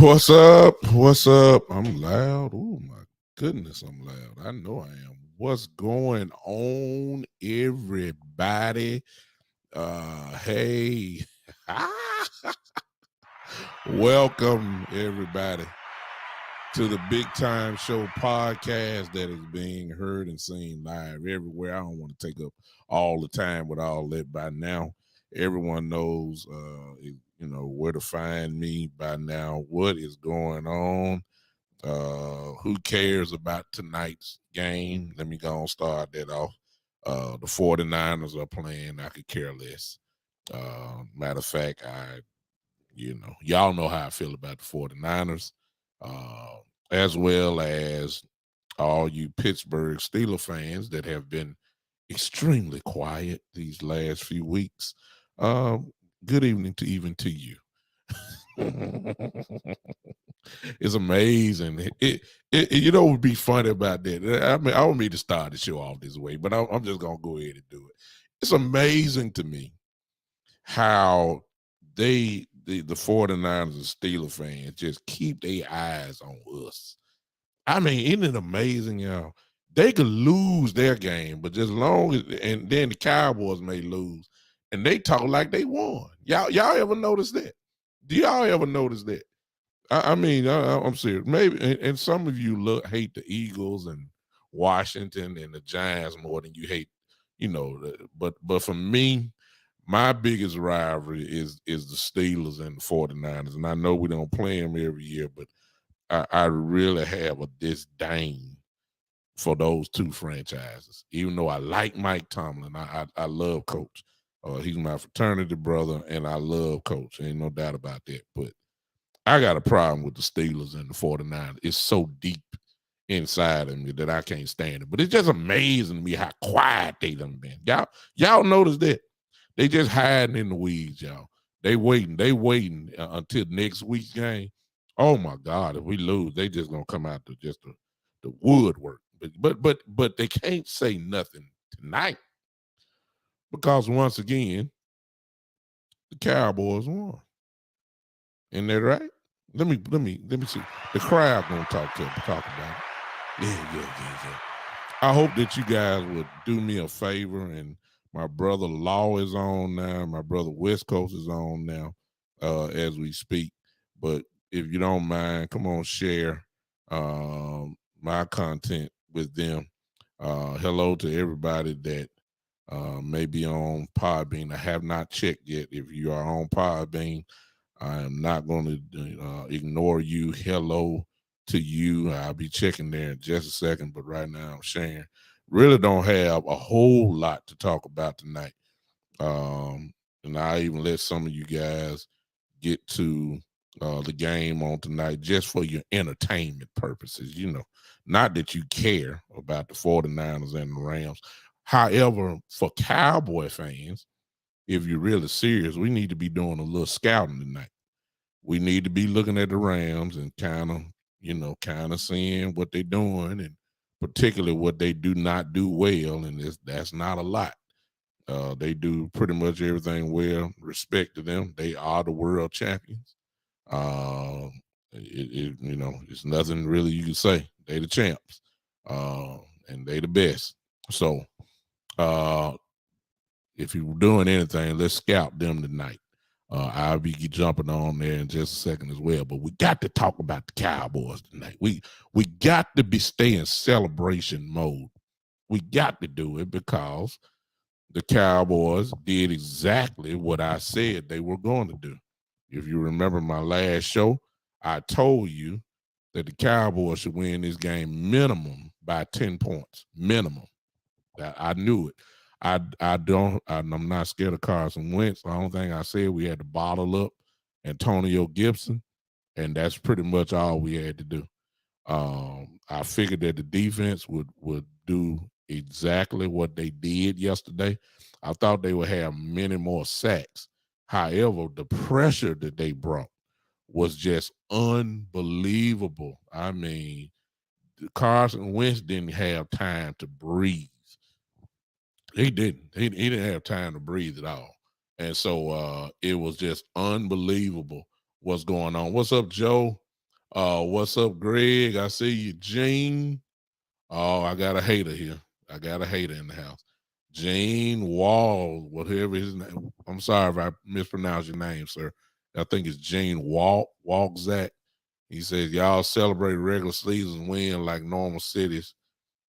What's up? What's up? I'm loud. Oh my goodness, I'm loud. I know I am. What's going on, everybody? Hey. Welcome everybody to the Big Time Show podcast that is being heard and seen live everywhere. I don't want to take up all the time with all that by now. Everyone knows where to find me by now. What is going on? Who cares about tonight's game? Let me go and start that off. The 49ers are playing. I could care less. Matter of fact, y'all know how I feel about the 49ers, as well as all you Pittsburgh Steelers fans that have been extremely quiet these last few weeks. Good evening to you. It's amazing. What would be funny about that? I mean, I don't mean to start the show off this way, but I'm just gonna go ahead and do it. It's amazing to me how the 49ers and Steelers fans just keep their eyes on us. I mean, isn't it amazing, y'all? They could lose their game, but just long as and then the Cowboys may lose, and they talk like they won. Y'all ever notice that? Do y'all ever notice that? I'm serious. Maybe, and some of you hate the Eagles and Washington and the Giants more than you hate, but for me, my biggest rivalry is the Steelers and the 49ers. And I know we don't play them every year, but I really have a disdain for those two franchises. Even though I like Mike Tomlin, I love Coach. He's my fraternity brother, and I love Coach. Ain't no doubt about that. But I got a problem with the Steelers and the 49ers. It's so deep inside of me that I can't stand it. But it's just amazing to me how quiet they done been. Y'all notice that? They just hiding in the weeds, y'all. They waiting until next week's game. Oh my God, if we lose, they just gonna come out to just the woodwork. But they can't say nothing tonight because once again, the Cowboys won. Isn't that right? Let me see. The crowd gonna talk about it. Yeah. I hope that you guys would do me a favor, and my brother Law is on now. My brother West Coast is on now as we speak. But if you don't mind, come on, share my content with them. Hello to everybody that may be on Podbean. I have not checked yet. If you are on Podbean, I am not going to ignore you. Hello to you. I'll be checking there in just a second, but right now I'm sharing. Really don't have a whole lot to talk about tonight. And I even let some of you guys get to the game on tonight just for your entertainment purposes. Not that you care about the 49ers and the Rams. However, for Cowboy fans, if you're really serious, we need to be doing a little scouting tonight. We need to be looking at the Rams and kind of seeing what they're doing, and particularly what they do not do well. And that's not a lot. They do pretty much everything well. Respect to them. They are the world champions. Uh, it's nothing really you can say. They the champs, and they the best. So, uh, if you're doing anything, let's scout them tonight. I'll be jumping on there in just a second as well. But we got to talk about the Cowboys tonight. We got to stay in celebration mode. We got to do it because the Cowboys did exactly what I said they were going to do. If you remember my last show, I told you that the Cowboys should win this game minimum by 10 points. Minimum. I knew it. I'm not scared of Carson Wentz. The only thing I said, we had to bottle up Antonio Gibson, and that's pretty much all we had to do. I figured that the defense would do exactly what they did yesterday. I thought they would have many more sacks. However, the pressure that they brought was just unbelievable. I mean, Carson Wentz didn't have time to breathe. He didn't. He didn't have time to breathe at all. And so it was just unbelievable what's going on. What's up, Joe? What's up, Greg? I see you, Gene. Oh, I got a hater here. I got a hater in the house. Gene Wall, whatever his name. I'm sorry if I mispronounced your name, sir. I think it's Gene Walk Zach. He says y'all celebrate regular season win like normal cities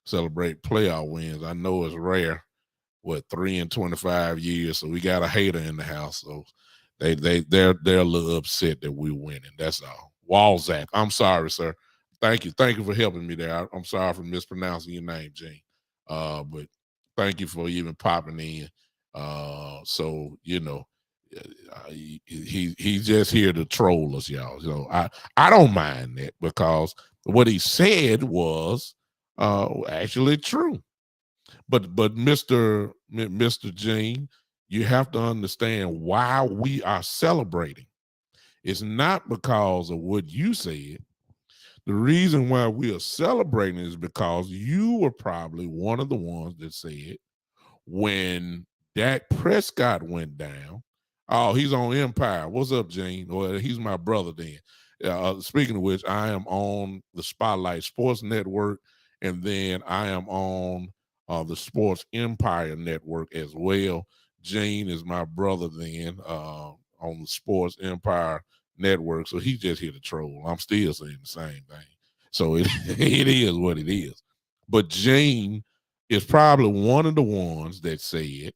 celebrate playoff wins. I know it's rare. What 3 in 25 years? So we got a hater in the house. So they're a little upset that we're winning. That's all. Walzak. I'm sorry, sir. Thank you for helping me there. I'm sorry for mispronouncing your name, Gene. But thank you for even popping in. So he's just here to troll us, y'all. So I don't mind that because what he said was actually true. But Mr. Gene, you have to understand why we are celebrating. It's not because of what you said. The reason why we are celebrating is because you were probably one of the ones that said when Dak Prescott went down. Oh, he's on Empire. What's up, Gene? Well, he's my brother then. Speaking of which, I am on the Spotlight Sports Network, and then I am on the Sports Empire Network as well. Gene is my brother then on the Sports Empire Network, so he's just here to troll. I'm still saying the same thing. So it is what it is. But Gene is probably one of the ones that said,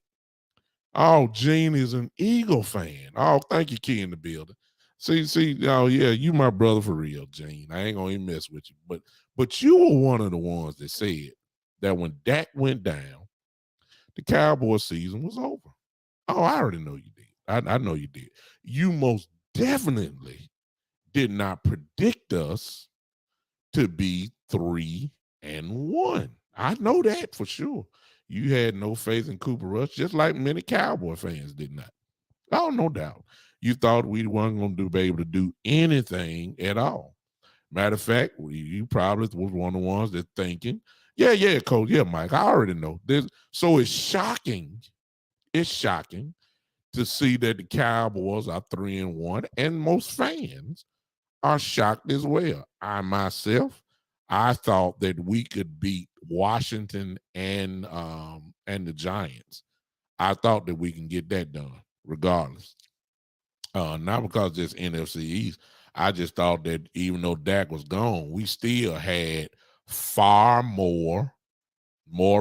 "Oh, Gene is an Eagle fan." Oh, thank you, Key in the building. See, oh yeah, you my brother for real, Gene. I ain't gonna even mess with you. But you were one of the ones that said that when Dak went down, the Cowboy season was over. Oh, I already know you did. I know you did. You most definitely did not predict us to be 3-1. I know that for sure. You had no faith in Cooper Rush, just like many Cowboy fans did not. Oh, no doubt. You thought we weren't going to be able to do anything at all. Matter of fact, you probably was one of the ones that thinking, yeah, Coach, yeah, Mike, I already know. So it's shocking. It's shocking to see that the Cowboys are 3-1, and most fans are shocked as well. I myself, I thought that we could beat Washington and the Giants. I thought that we can get that done regardless. Not because it's NFC East. I just thought that even though Dak was gone, we still had far more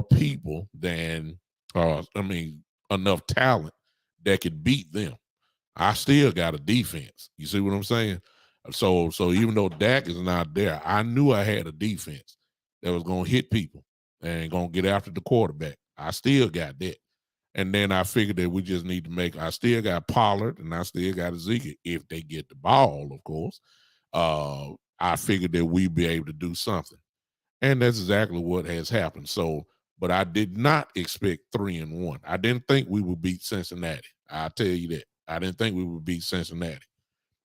people than enough talent that could beat them. I still got a defense. You see what I'm saying? So even though Dak is not there, I knew I had a defense that was gonna hit people and gonna get after the quarterback. I still got that. And then I figured that we just need to I still got Pollard and I still got Ezekiel if they get the ball, of course. I figured that we'd be able to do something. And that's exactly what has happened. So, but I did not expect 3-1. I didn't think we would beat Cincinnati. I'll tell you that. I didn't think we would beat Cincinnati.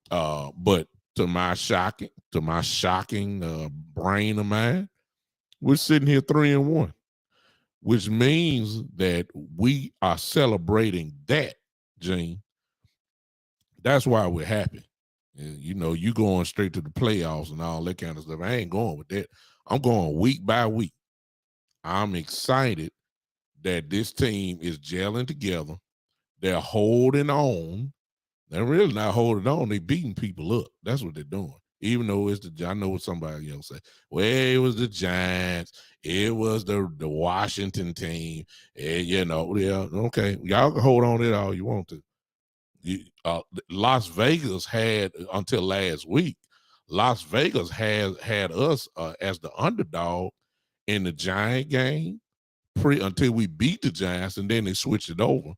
But to my shocking brain of mine, we're sitting here 3-1, which means that we are celebrating that, Gene. That's why we're happy. And, you going straight to the playoffs and all that kind of stuff. I ain't going with that. I'm going week by week. I'm excited that this team is gelling together. They're holding on. They're really not holding on. They're beating people up. That's what they're doing. Even though I know what somebody else say. Well, it was the Giants. It was the Washington team. And, yeah, okay. Y'all can hold on to it all you want to. Las Vegas had, until last week, Las Vegas had us as the underdog in the Giant game until we beat the Giants, and then they switched it over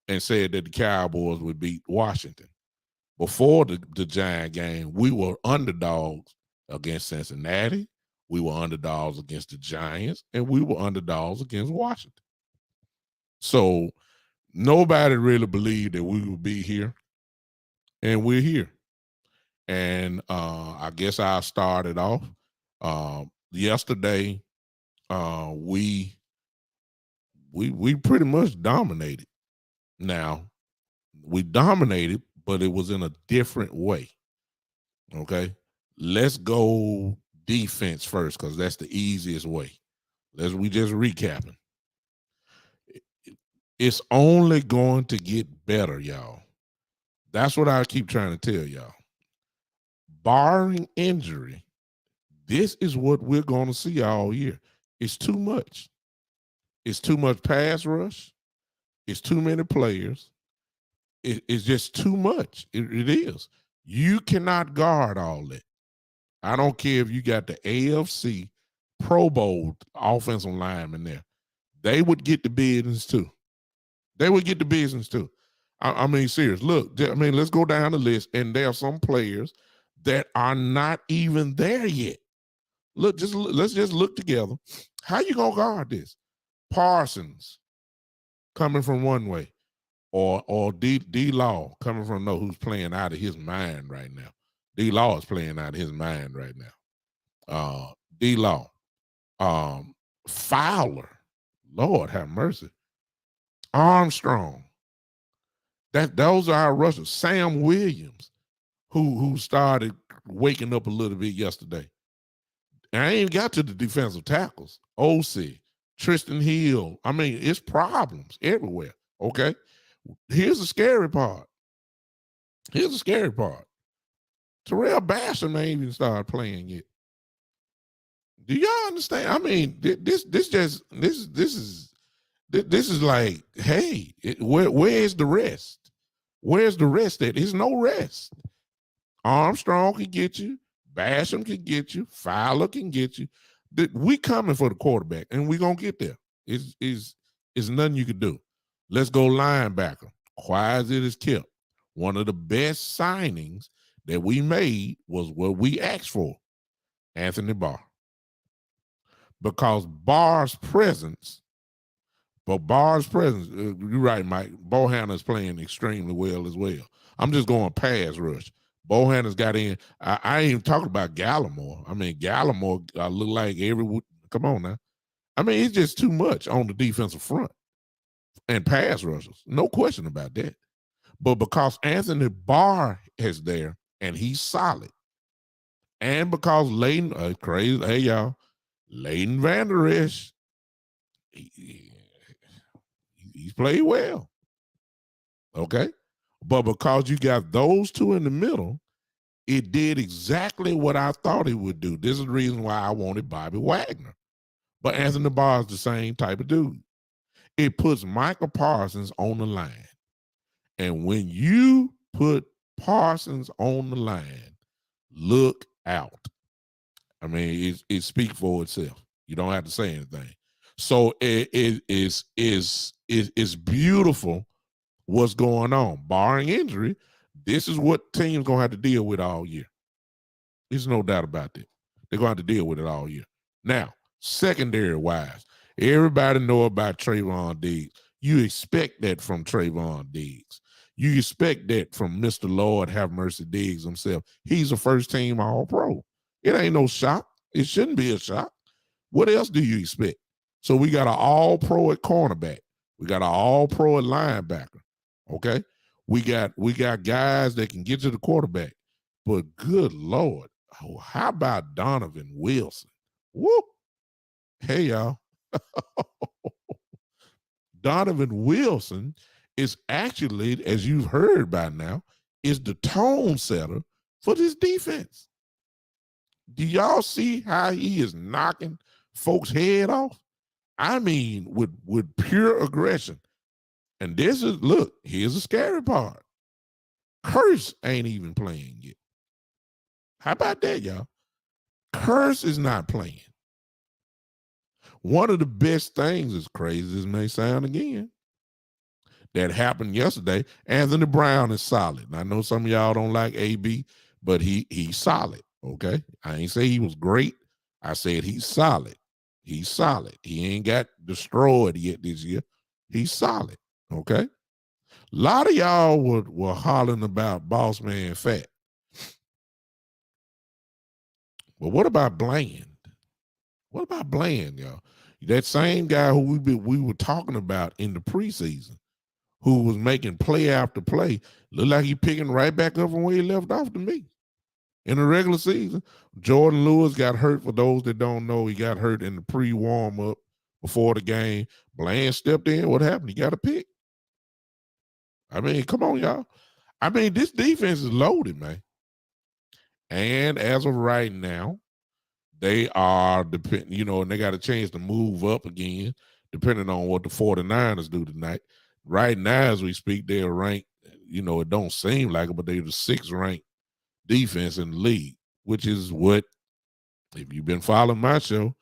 and said that the Cowboys would beat Washington. Before the Giant game, we were underdogs against Cincinnati. We were underdogs against the Giants, and we were underdogs against Washington. So nobody really believed that we would be here, and we're here. And I guess I'll start it off. Yesterday, we pretty much dominated. Now, we dominated, but it was in a different way. Okay. let's go defense first because that's the easiest way. We just recapping. It's only going to get better, y'all. That's what I keep trying to tell y'all. Barring injury, this is what we're going to see all year. It's too much. It's too much pass rush. It's too many players. It's just too much. It is. You cannot guard all that. I don't care if you got the AFC Pro Bowl offensive lineman there. They would get the business too. They would get the business too. I mean, serious. Look, I mean, let's go down the list, and there are some players that are not even there yet. Look, let's just look together. How you gonna guard this? Parsons coming from one way, or D Law coming from who's playing out of his mind right now. D Law is playing out of his mind right now. D Law, Fowler, Lord have mercy, Armstrong. Those are our rushers. Sam Williams, who started waking up a little bit yesterday. And I ain't got to the defensive tackles. OC, Tristan Hill. I mean, it's problems everywhere. Okay. Here's the scary part. Terrell Basham ain't even started playing yet. Do y'all understand? I mean, this is like, hey, where's the rest? Where's the rest at? There's no rest. Armstrong can get you. Basham can get you. Fowler can get you. We coming for the quarterback, and we going to get there. It's nothing you can do. Let's go linebacker. Quiet as it is kept. One of the best signings that we made was what we asked for, Anthony Barr. Because Barr's presence, you're right, Mike. Bohanna's playing extremely well as well. I'm just going pass rush. Bohanna's got in. I ain't even talking about Gallimore. I mean, Gallimore look like come on now. I mean, it's just too much on the defensive front and pass rushers. No question about that. But because Anthony Barr is there and he's solid, and because Leighton, crazy, hey y'all, Leighton Vander Esch, he's played well. Okay. But because you got those two in the middle, it did exactly what I thought it would do. This is the reason why I wanted Bobby Wagner. But Anthony Barr is the same type of dude. It puts Michael Parsons on the line. And when you put Parsons on the line, look out. I mean, it speaks for itself. You don't have to say anything. So it's beautiful what's going on. Barring injury, this is what teams going to have to deal with all year. There's no doubt about that. They're going to have to deal with it all year. Now, secondary-wise, everybody know about Trayvon Diggs. You expect that from Trayvon Diggs. You expect that from Mr. Lord have mercy Diggs himself. He's a first-team All-Pro. It ain't no shock. It shouldn't be a shock. What else do you expect? So we got an All-Pro at cornerback. We got an All-Pro at linebacker. Okay? We got guys that can get to the quarterback. But good Lord, how about Donovan Wilson? Whoop. Hey, y'all. Donovan Wilson is actually, as you've heard by now, is the tone setter for this defense. Do y'all see how he is knocking folks' head off? I mean, with pure aggression. And here's the scary part. Curse ain't even playing yet. How about that, y'all? Curse is not playing. One of the best things, as crazy as it may sound again, that happened yesterday, Anthony Brown is solid. And I know some of y'all don't like AB, but he's solid, okay? I ain't say he was great. I said he's solid. He's solid. He ain't got destroyed yet this year. He's solid, okay? A lot of y'all were hollering about Boss Man Fat. But what about Bland? What about Bland, y'all? That same guy who we were talking about in the preseason, who was making play after play, looked like he picking right back up from where he left off to me. In the regular season, Jordan Lewis got hurt. For those that don't know, he got hurt in the pre-warm up before the game. Bland stepped in. What happened? He got a pick. I mean, come on, y'all. I mean, this defense is loaded, man. And as of right now, they are and they got a chance to move up again, depending on what the 49ers do tonight. Right now, as we speak, they're ranked, it don't seem like it, but they're the 6th ranked defense in the league, which is what, if you've been following my show,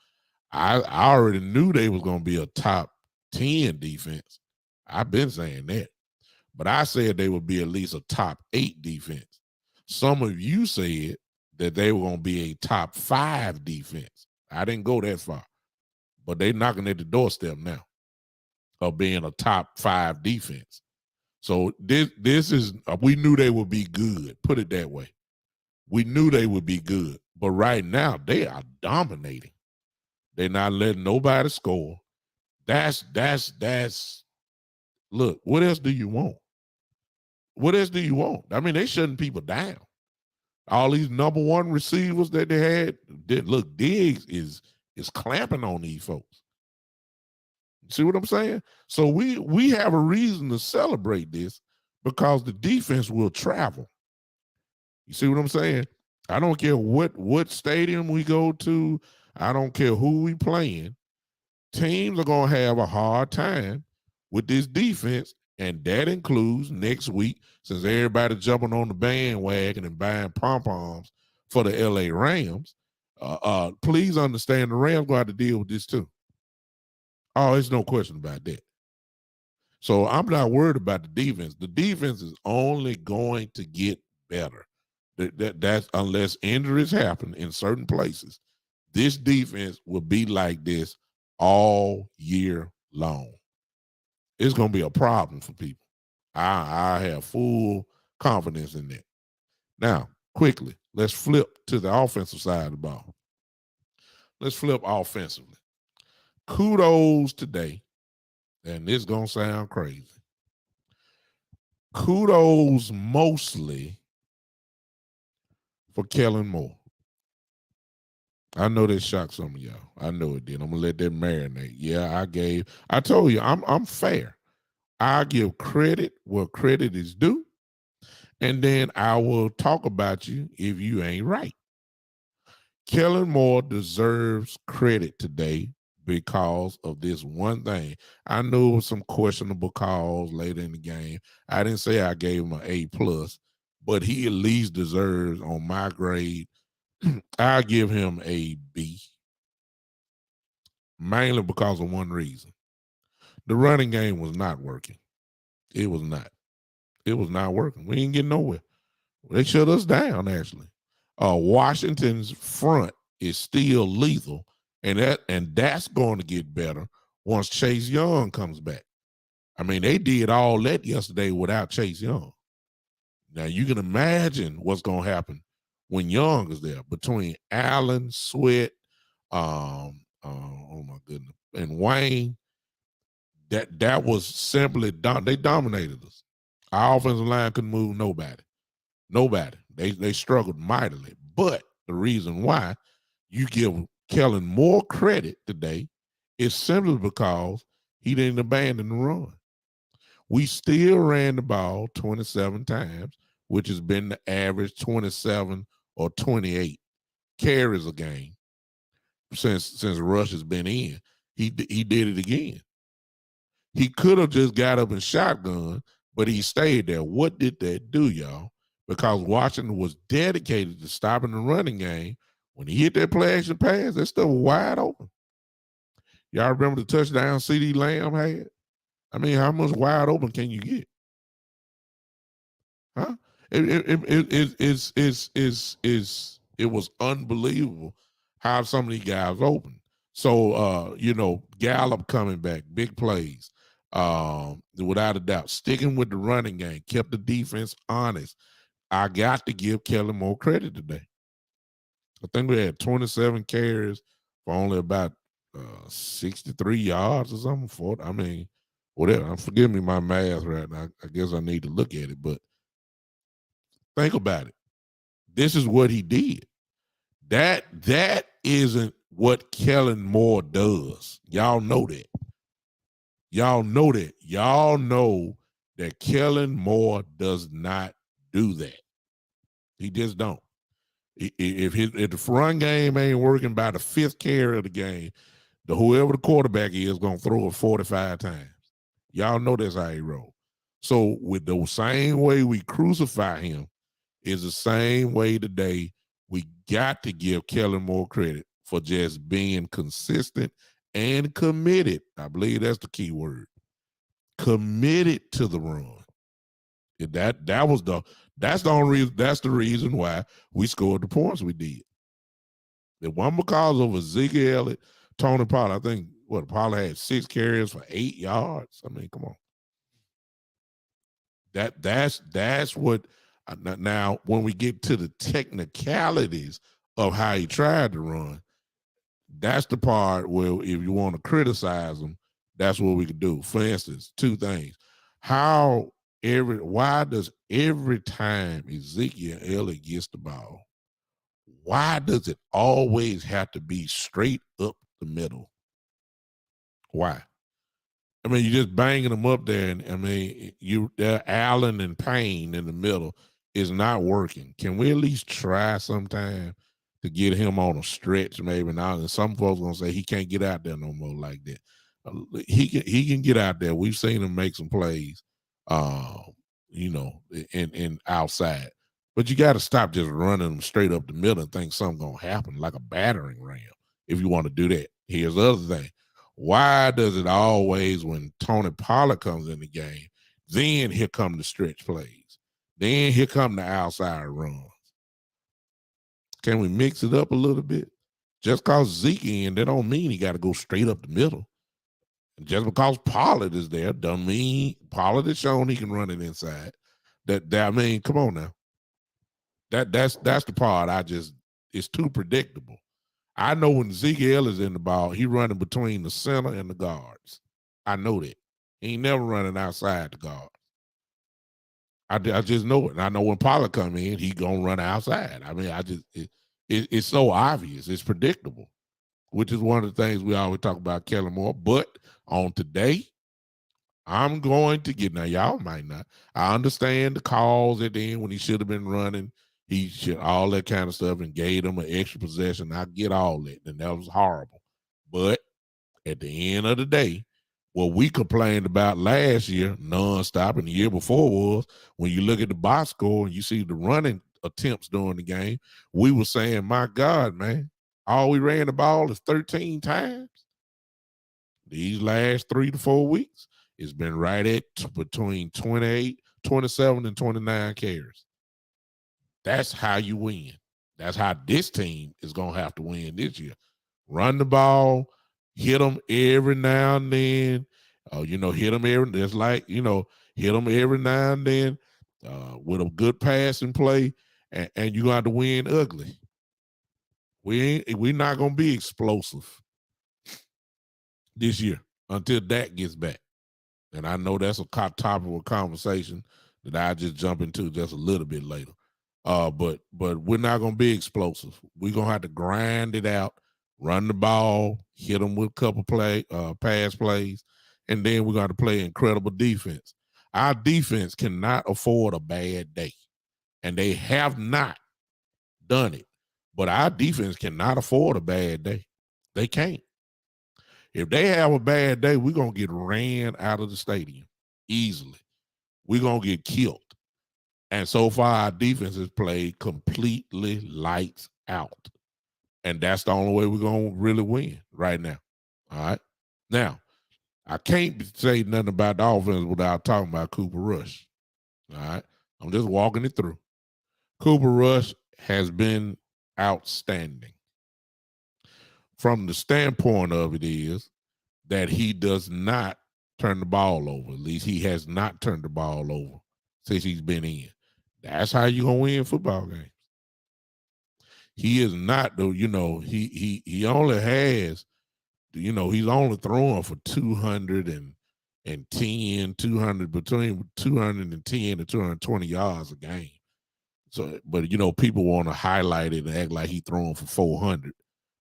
I already knew they was going to be a top 10 defense. I've been saying that. But I said they would be at least a top 8 defense. Some of you said that they were going to be a top 5 defense. I didn't go that far. But they're knocking at the doorstep now of being a top 5 defense. So this is, we knew they would be good. Put it that way. We knew they would be good. But right now, they are dominating. They're not letting nobody score. That's look, what else do you want? What else do you want? I mean, they shutting people down. All these number 1 receivers that they had, look, Diggs is clamping on these folks. See what I'm saying? So we have a reason to celebrate this because the defense will travel. You see what I'm saying? I don't care what stadium we go to. I don't care who we playing. Teams are going to have a hard time with this defense, and that includes next week, since everybody jumping on the bandwagon and buying pom-poms for the LA Rams. Please understand the Rams going to have to deal with this too. Oh, there's no question about that. So I'm not worried about the defense. The defense is only going to get better. That's unless injuries happen in certain places. This defense will be like this all year long. It's going to be a problem for people. I have full confidence in that. Now, quickly, let's flip to the offensive side of the ball. Let's flip offensively. Kudos today, and this is going to sound crazy. Kudos mostly for Kellen Moore. I know that shocked some of y'all. I know it did. I'm gonna let that marinate. Yeah, I told you, I'm fair. I give credit where credit is due, and then I will talk about you if you ain't right. Kellen Moore deserves credit today because of this one thing. I know it was some questionable calls later in the game. I didn't say I gave him an A+, but he at least deserves, on my grade, I give him a B, mainly because of one reason. The running game was not working. It was not. It was not working. We didn't get nowhere. They shut us down, actually. Washington's front is still lethal, and that's going to get better once Chase Young comes back. I mean, they did all that yesterday without Chase Young. Now, you can imagine what's going to happen when Young is there, between Allen, Sweat, oh my goodness, and Wayne. That was simply they dominated us. Our offensive line couldn't move nobody. They struggled mightily. But the reason why you give Kellen more credit today is simply because he didn't abandon the run. We still ran the ball 27 times, which has been the average 27 or 28 carries a game since Rush has been in. He did it again. He could have just got up and shotgun, but he stayed there. What did that do, y'all? Because Washington was dedicated to stopping the running game. When he hit that play action pass, that stuff was wide open. Y'all remember the touchdown CeeDee Lamb had? I mean, how much wide open can you get? Huh? It was unbelievable how some of these guys open. So Gallup coming back, big plays. Without a doubt, sticking with the running game, kept the defense honest. I got to give Kellen Moore credit today. I think we had 27 carries for only about 63 yards or something. 40, I mean, whatever. Forgive me my math right now. I guess I need to look at it, but think about it. This is what he did. That isn't what Kellen Moore does. Y'all know that. Y'all know that. Y'all know that Kellen Moore does not do that. He just don't. If the run game ain't working by the fifth carry of the game, whoever the quarterback is going to throw it 45 times. Y'all know that's how he roll. So with the same way we crucify him is the same way today we got to give Kellen Moore credit for just being consistent and committed. I believe that's the key word. Committed to the run. That's the only reason. That's the reason why we scored the points we did. It wasn't because of Ezekiel Elliott, Tony Pollard. I think Pollard had 6 carries for 8 yards. I mean, come on. That's what. Now, when we get to the technicalities of how he tried to run, that's the part where if you want to criticize him, that's what we could do. For instance, 2 things: why does every time Ezekiel Elliott gets the ball, why does it always have to be straight up the middle? Why? I mean, you're just banging them up there, and I mean, they're Allen and Payne in the middle is not working. Can we at least try sometime to get him on a stretch, maybe now? And some folks gonna say he can't get out there no more like that. He can get out there. We've seen him make some plays, in outside. But you got to stop just running them straight up the middle and think something's gonna happen like a battering ram. If you want to do that, here's the other thing. Why does it always, when Tony Pollard comes in the game, then here come the stretch plays, then here come the outside runs? Can we mix it up a little bit? Just because Zeke in, that don't mean he got to go straight up the middle. And just because Pollard is there, doesn't mean Pollard has shown he can run it inside. That I mean, come on now. That's the part it's too predictable. I know when Ezekiel is in the ball, he running between the center and the guards. I know that. He ain't never running outside the guard. I just know it. And I know when Pollard come in, he gonna run outside. I mean, it's so obvious. It's predictable, which is one of the things we always talk about Kellen Moore. But on today, I'm going to get, now y'all might not. I understand the calls at the end when he should have been running. He should, all that kind of stuff, and gave them an extra possession. I get all that, and that was horrible. But at the end of the day, what we complained about last year, nonstop, and the year before was, when you look at the box score and you see the running attempts during the game, we were saying, my God, man, all we ran the ball is 13 times. These last 3 to 4 weeks, it's been right at between 28, 27, and 29 carries. That's how you win. That's how this team is going to have to win this year. Run the ball, hit them every now and then. Hit them every, just like, hit them every now and then with a good passing play, and you're going to have to win ugly. We're not going to be explosive this year until Dak gets back. And I know that's a topic of conversation that I just jump into just a little bit later. But we're not going to be explosive. We're going to have to grind it out, run the ball, hit them with a couple pass plays, and then we're going to play incredible defense. Our defense cannot afford a bad day, and they have not done it. But our defense cannot afford a bad day. They can't. If they have a bad day, we're going to get ran out of the stadium easily. We're going to get killed. And so far, our defense has played completely lights out. And that's the only way we're going to really win right now. All right? Now, I can't say nothing about the offense without talking about Cooper Rush. All right? I'm just walking it through. Cooper Rush has been outstanding. From the standpoint of it is that he does not turn the ball over. At least he has not turned the ball over since he's been in. That's how you're gonna win football games. He is not though, he only has, he's only throwing for 210, 200, between 210 and 220 yards a game. So, but people want to highlight it and act like he throwing for 400.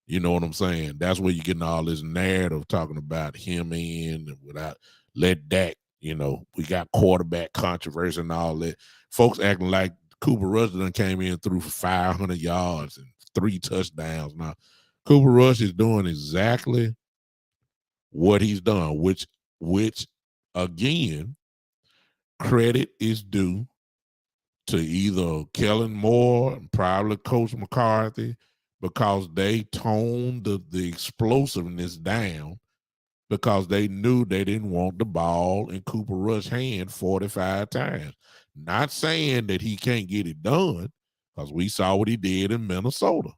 You know what I'm saying? That's where you're getting all this narrative talking about him and without let Dak. We got quarterback controversy and all that. Folks acting like Cooper Rush done came in through for 500 yards and 3 touchdowns. Now, Cooper Rush is doing exactly what he's done, which again, credit is due to either Kellen Moore and probably Coach McCarthy, because they toned the explosiveness down, because they knew they didn't want the ball in Cooper Rush's hand 45 times. Not saying that he can't get it done, because we saw what he did in Minnesota.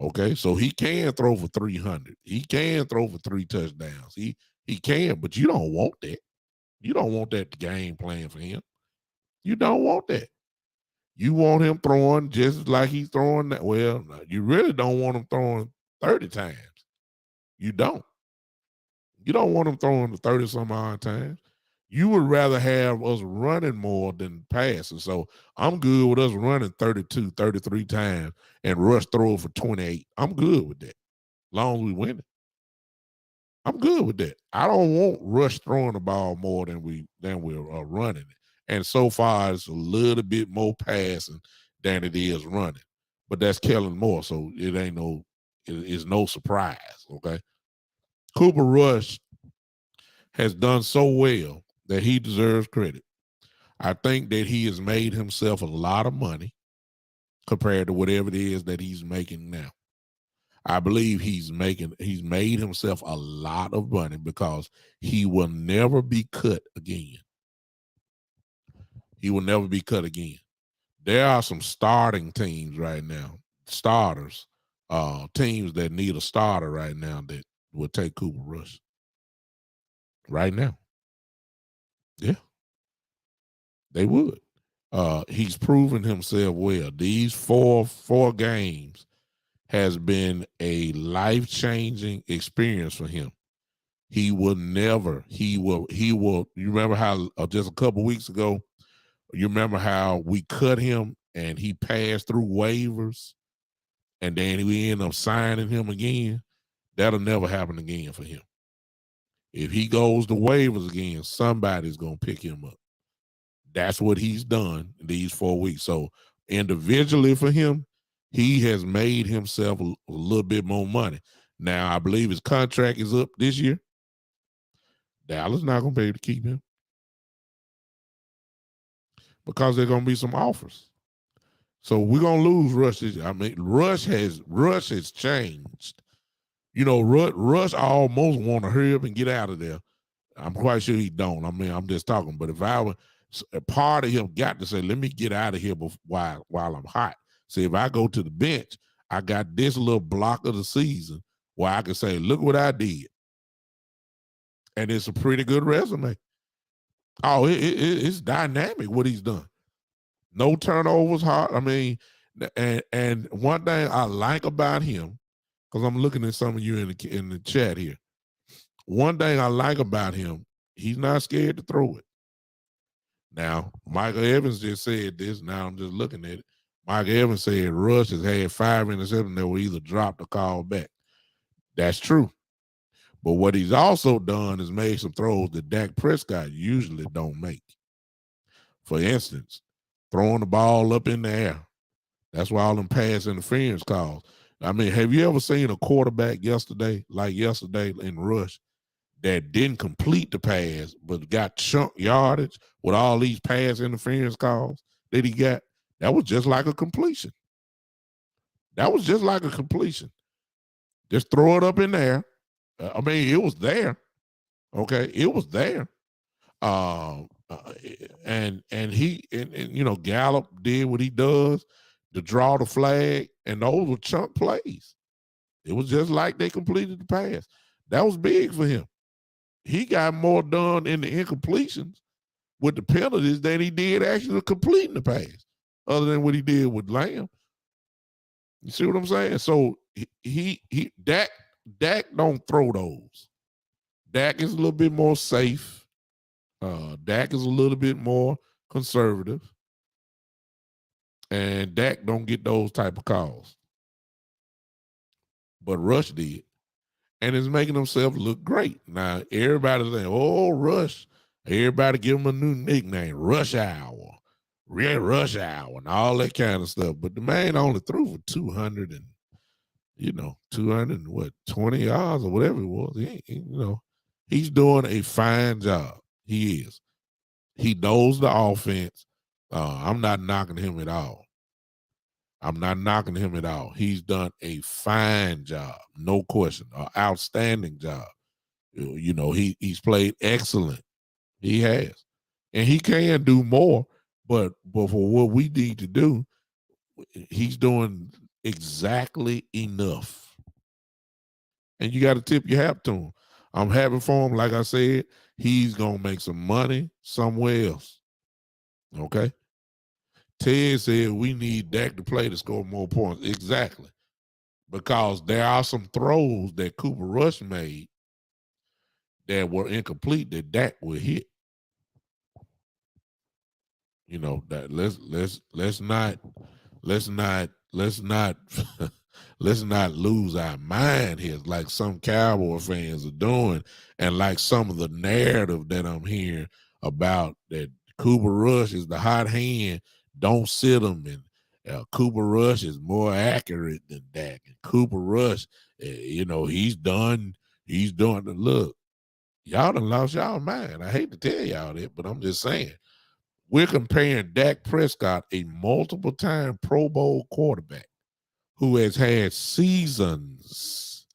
Okay, so he can throw for 300. He can throw for 3 touchdowns. He can, but you don't want that. You don't want that game plan for him. You don't want that. You want him throwing just like he's throwing that. Well, you really don't want him throwing 30 times. You don't. You don't want him throwing 30 some odd times. You would rather have us running more than passing. So I'm good with us running 32, 33 times and Rush throw for 28. I'm good with that. As long as we win it. I'm good with that. I don't want Rush throwing the ball more than we're running it. And so far, it's a little bit more passing than it is running. But that's Kellen Moore, so it's no surprise. Okay, Cooper Rush has done so well that he deserves credit. I think that he has made himself a lot of money compared to whatever it is that he's making now. I believe he's made himself a lot of money because he will never be cut again. He will never be cut again. There are some starting teams right now, teams that need a starter right now that will take Cooper Rush. Right now. Yeah. They would. He's proven himself well. These four games has been a life-changing experience for him. He will, you remember how just a couple weeks ago, you remember how we cut him and he passed through waivers and then we end up signing him again? That'll never happen again for him. If he goes to waivers again, somebody's going to pick him up. That's what he's done these 4 weeks. So individually for him, he has made himself a little bit more money. Now, I believe his contract is up this year. Dallas not going to be able to keep him because there are going to be some offers. So we're going to lose Rush this year. I mean, Rush has changed. Rush almost want to hurry up and get out of there. I'm quite sure he don't. I mean, I'm just talking. But if I were, a part of him got to say, let me get out of here while I'm hot. See, if I go to the bench, I got this little block of the season where I can say, look what I did. And it's a pretty good resume. Oh, it's dynamic what he's done. No turnovers, hard. I mean, and one thing I like about him, because I'm looking at some of you in the chat here. One thing I like about him, he's not scared to throw it. Now, Michael Evans just said this. Now I'm just looking at it. Michael Evans said Rush has had 5 interceptions that were either dropped or called back. That's true. But what he's also done is made some throws that Dak Prescott usually don't make. For instance, throwing the ball up in the air. That's why all them pass interference calls. I mean, have you ever seen a quarterback yesterday in Rush, that didn't complete the pass but got chunk yardage with all these pass interference calls that he got? That was just like a completion. Just throw it up in there. I mean, it was there. Okay, it was there. And Gallup did what he does to draw the flag, and those were chunk plays. It was just like they completed the pass. That was big for him. He got more done in the incompletions with the penalties than he did actually completing the pass, other than what he did with Lamb. You see what I'm saying? So Dak don't throw those. Dak is a little bit more safe. Dak is a little bit more conservative, and Dak don't get those type of calls. But Rush did, and is making himself look great. Now everybody's saying, "Oh, Rush!" Everybody give him a new nickname, Rush Hour, Red Rush Hour, and all that kind of stuff. But the man only threw for 200 and 200 and what 20 yards or whatever it was. He's doing a fine job. He is. He knows the offense. I'm not knocking him at all. He's done a fine job, no question, an outstanding job. He's played excellent. He has, and he can do more. But for what we need to do, he's doing exactly enough. And you got to tip your hat to him. I'm happy for him. Like I said, he's gonna make some money somewhere else. Okay. Ted said we need Dak to play to score more points. Exactly. Because there are some throws that Cooper Rush made that were incomplete that Dak would hit. That let's not let's not lose our mind here like some Cowboy fans are doing, and like some of the narrative that I'm hearing about that Cooper Rush is the hot hand, don't sit him, and Cooper Rush is more accurate than Dak, and Cooper Rush, he's doing the look. Y'all done lost y'all mind. I hate to tell y'all that, but I'm just saying. We're comparing Dak Prescott, a multiple-time Pro Bowl quarterback who has had seasons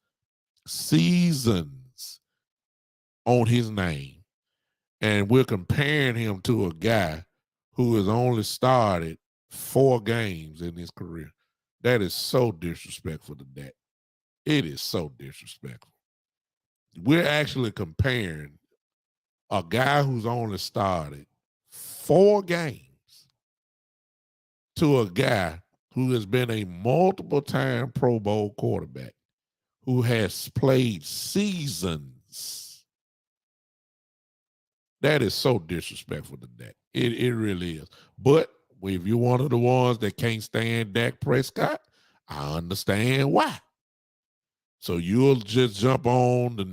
on his name, and we're comparing him to a guy who has only started 4 games in his career. That is so disrespectful to Dak. It is so disrespectful. We're actually comparing a guy who's only started 4 games to a guy who has been a multiple-time Pro Bowl quarterback who has played seasons. That is so disrespectful to Dak. It really is. But if you're one of the ones that can't stand Dak Prescott, I understand why. So you'll just jump on the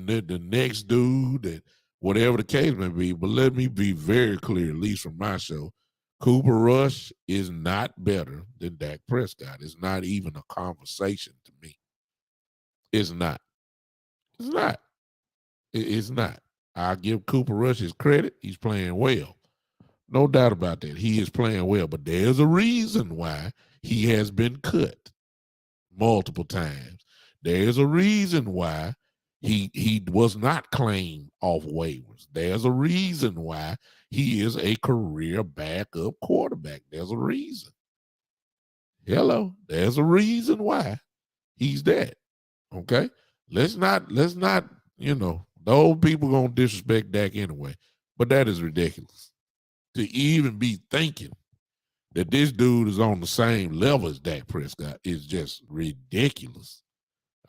next dude, that whatever the case may be. But let me be very clear, at least from my show, Cooper Rush is not better than Dak Prescott. It's not even a conversation to me. It's not. It's not. It's not. I give Cooper Rush his credit. He's playing well. No doubt about that. He is playing well, but there's a reason why he has been cut multiple times. There's a reason why he was not claimed off waivers. There's a reason why he is a career backup quarterback. There's a reason. Hello. There's a reason why he's that. Okay. Let's not, those people gonna disrespect Dak anyway. But that is ridiculous. To even be thinking that this dude is on the same level as Dak Prescott is just ridiculous.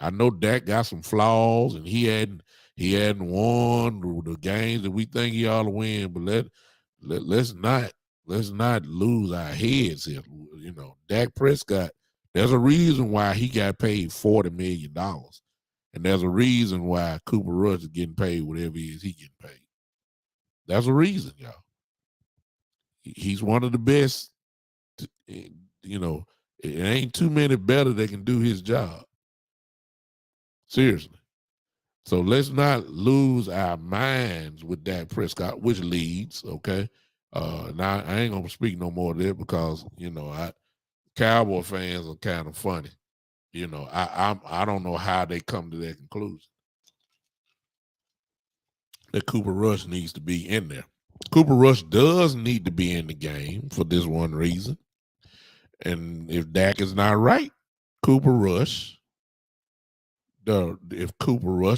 I know Dak got some flaws, and he hadn't won the games that we think he ought to win. But let's not lose our heads here. Dak Prescott. There's a reason why he got paid $40 million, and there's a reason why Cooper Rush is getting paid whatever he is he getting paid. There's a reason, y'all. He's one of the best. It ain't too many better that can do his job. Seriously. So let's not lose our minds with Dak Prescott, which leads, okay? Now I ain't gonna speak no more there because Cowboy fans are kind of funny. I don't know how they come to that conclusion that Cooper Rush needs to be in there. Cooper Rush does need to be in the game for this one reason. And if Dak is not right, if Cooper Rush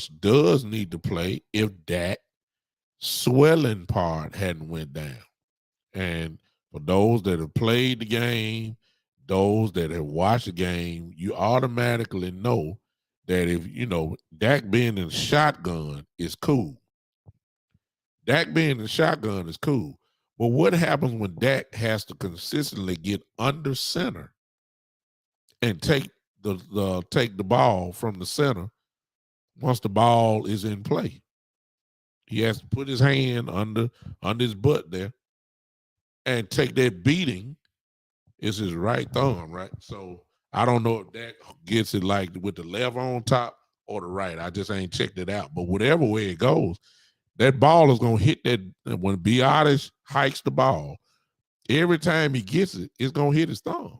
does need to play, if Dak swelling part hadn't went down. And for those that have played the game, those that have watched the game, you automatically know that if, Dak being in shotgun is cool. Dak being in shotgun is cool. But what happens when Dak has to consistently get under center and take the ball from the center once the ball is in play? He has to put his hand under his butt there and take that beating. It's his right thumb, right? So I don't know if Dak gets it like with the left on top or the right. I just ain't checked it out. But whatever way it goes, that ball is gonna hit that when Biotis hikes the ball. Every time he gets it, it's gonna hit his thumb.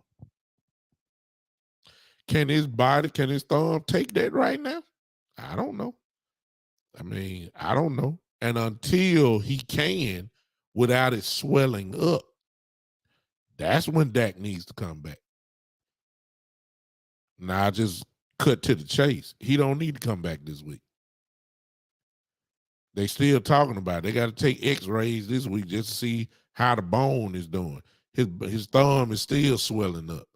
Can his thumb take that right now? I don't know. I don't know. And until he can, without it swelling up, that's when Dak needs to come back. Now I just cut to the chase. He don't need to come back this week. They still talking about it. They got to take x-rays this week just to see how the bone is doing. His thumb is still swelling up.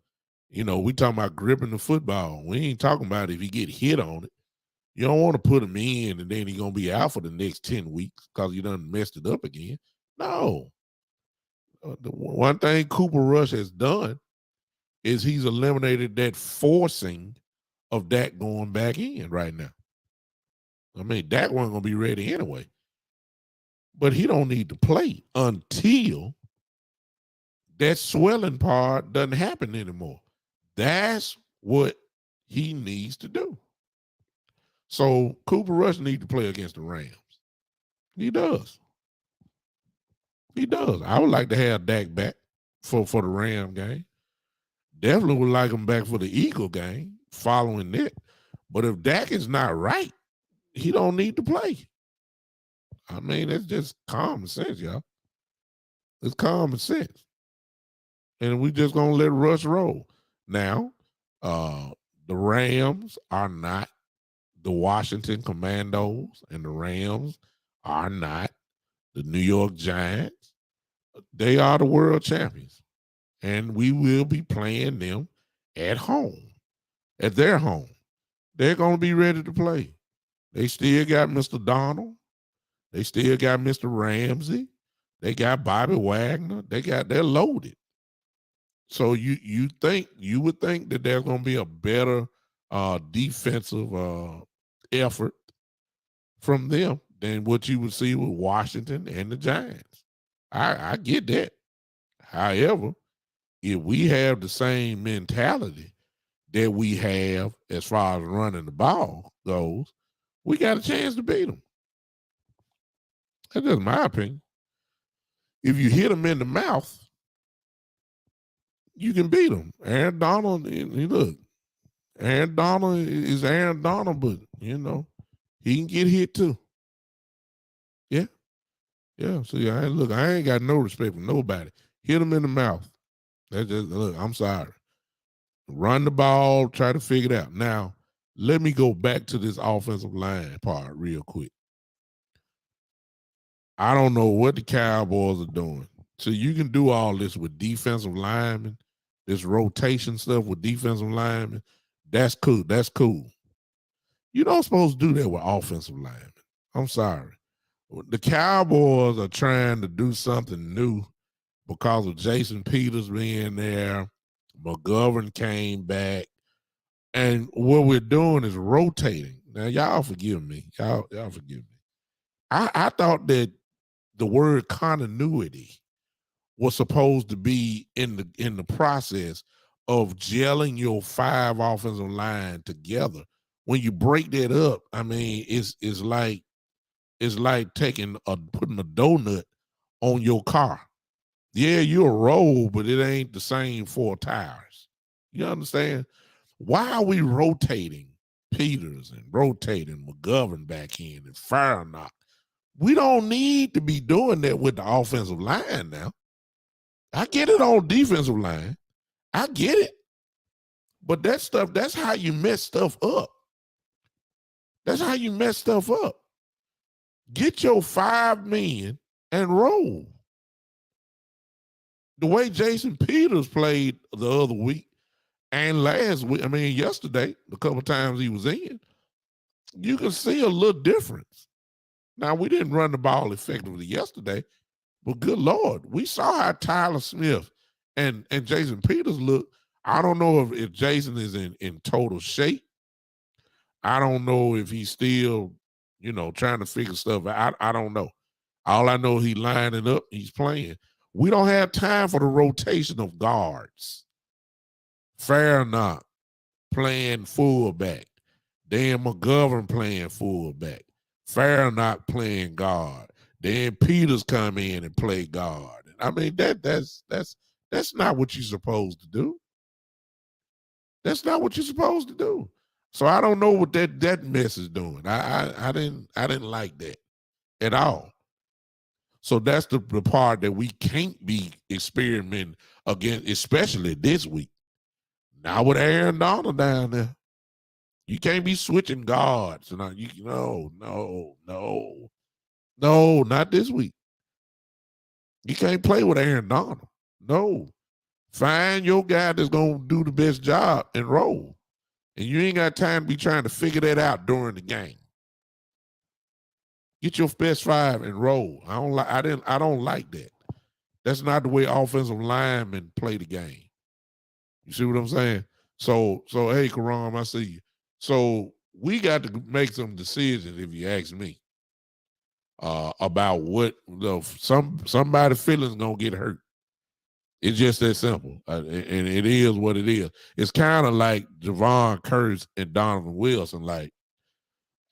You know, we talking about gripping the football. We ain't talking about if he get hit on it. You don't want to put him in and then he's going to be out for the next 10 weeks because you done messed it up again. No. The one thing Cooper Rush has done is he's eliminated that forcing of Dak going back in right now. I mean, Dak wasn't going to be ready anyway. But he don't need to play until that swelling part doesn't happen anymore. That's what he needs to do. So Cooper Rush needs to play against the Rams. He does. He does. I would like to have Dak back for the Ram game. Definitely would like him back for the Eagle game following that. But if Dak is not right, he don't need to play. I mean, it's just common sense, y'all. It's common sense. And we just going to let Rush roll. Now, the Rams are not the Washington Commandos, and the Rams are not the New York Giants. They are the world champions. And we will be playing them at home, at their home. They're going to be ready to play. They still got Mr. Donald. They still got Mr. Ramsey. They got Bobby Wagner. They're loaded. So you would think that there's going to be a better defensive effort from them than what you would see with Washington and the Giants. I get that. However, if we have the same mentality that we have as far as running the ball goes, we got a chance to beat them. That's just my opinion. If you hit them in the mouth, you can beat them. Aaron Donald, look, Aaron Donald is Aaron Donald, but, he can get hit too. Yeah. Yeah. See, I ain't got no respect for nobody. Hit them in the mouth. That's just, look, I'm sorry. Run the ball, try to figure it out. Now, let me go back to this offensive line part real quick. I don't know what the Cowboys are doing. So you can do all this with defensive linemen, this rotation stuff with defensive linemen. That's cool. That's cool. You don't supposed to do that with offensive linemen. I'm sorry. The Cowboys are trying to do something new because of Jason Peters being there. McGovern came back. And what we're doing is rotating. Now, y'all forgive me. Y'all forgive me. I thought that the word continuity was supposed to be in the process of gelling your 5 offensive line together. When you break that up, I mean, it's like putting a donut on your car. Yeah, you'll roll, but it ain't the same 4 tires. You understand? Why are we rotating Peters and rotating McGovern back in and Farnock? We don't need to be doing that with the offensive line now. I get it on defensive line. I get it. But that stuff, that's how you mess stuff up. That's how you mess stuff up. Get your 5 men and roll. The way Jason Peters played the other week and last week, yesterday, a couple of times he was in, you can see a little difference. Now, we didn't run the ball effectively yesterday, But good Lord, we saw how Tyler Smith and Jason Peters look. I don't know if Jason is in total shape. I don't know if he's still, trying to figure stuff out. I don't know. All I know, he lining up, he's playing. We don't have time for the rotation of guards. Farrakhan playing fullback. Dan McGovern playing fullback. Farrakhan playing guard. Then Peters come in and play guard. I mean, that's not what you're supposed to do. That's not what you're supposed to do. So I don't know what that mess is doing. I didn't like that at all. So that's the part that we can't be experimenting again, especially this week. Now with Aaron Donald down there, you can't be switching guards. No, not this week. You can't play with Aaron Donald. No. Find your guy that's going to do the best job and roll. And you ain't got time to be trying to figure that out during the game. Get your best five and roll. I don't like that. That's not the way offensive linemen play the game. You see what I'm saying? So hey, Karam, I see you. So we got to make some decisions, if you ask me, about what somebody's feelings gonna get hurt. It's just that simple, and it is what it is. It's kind of like Javon Curse and Donovan Wilson. Like,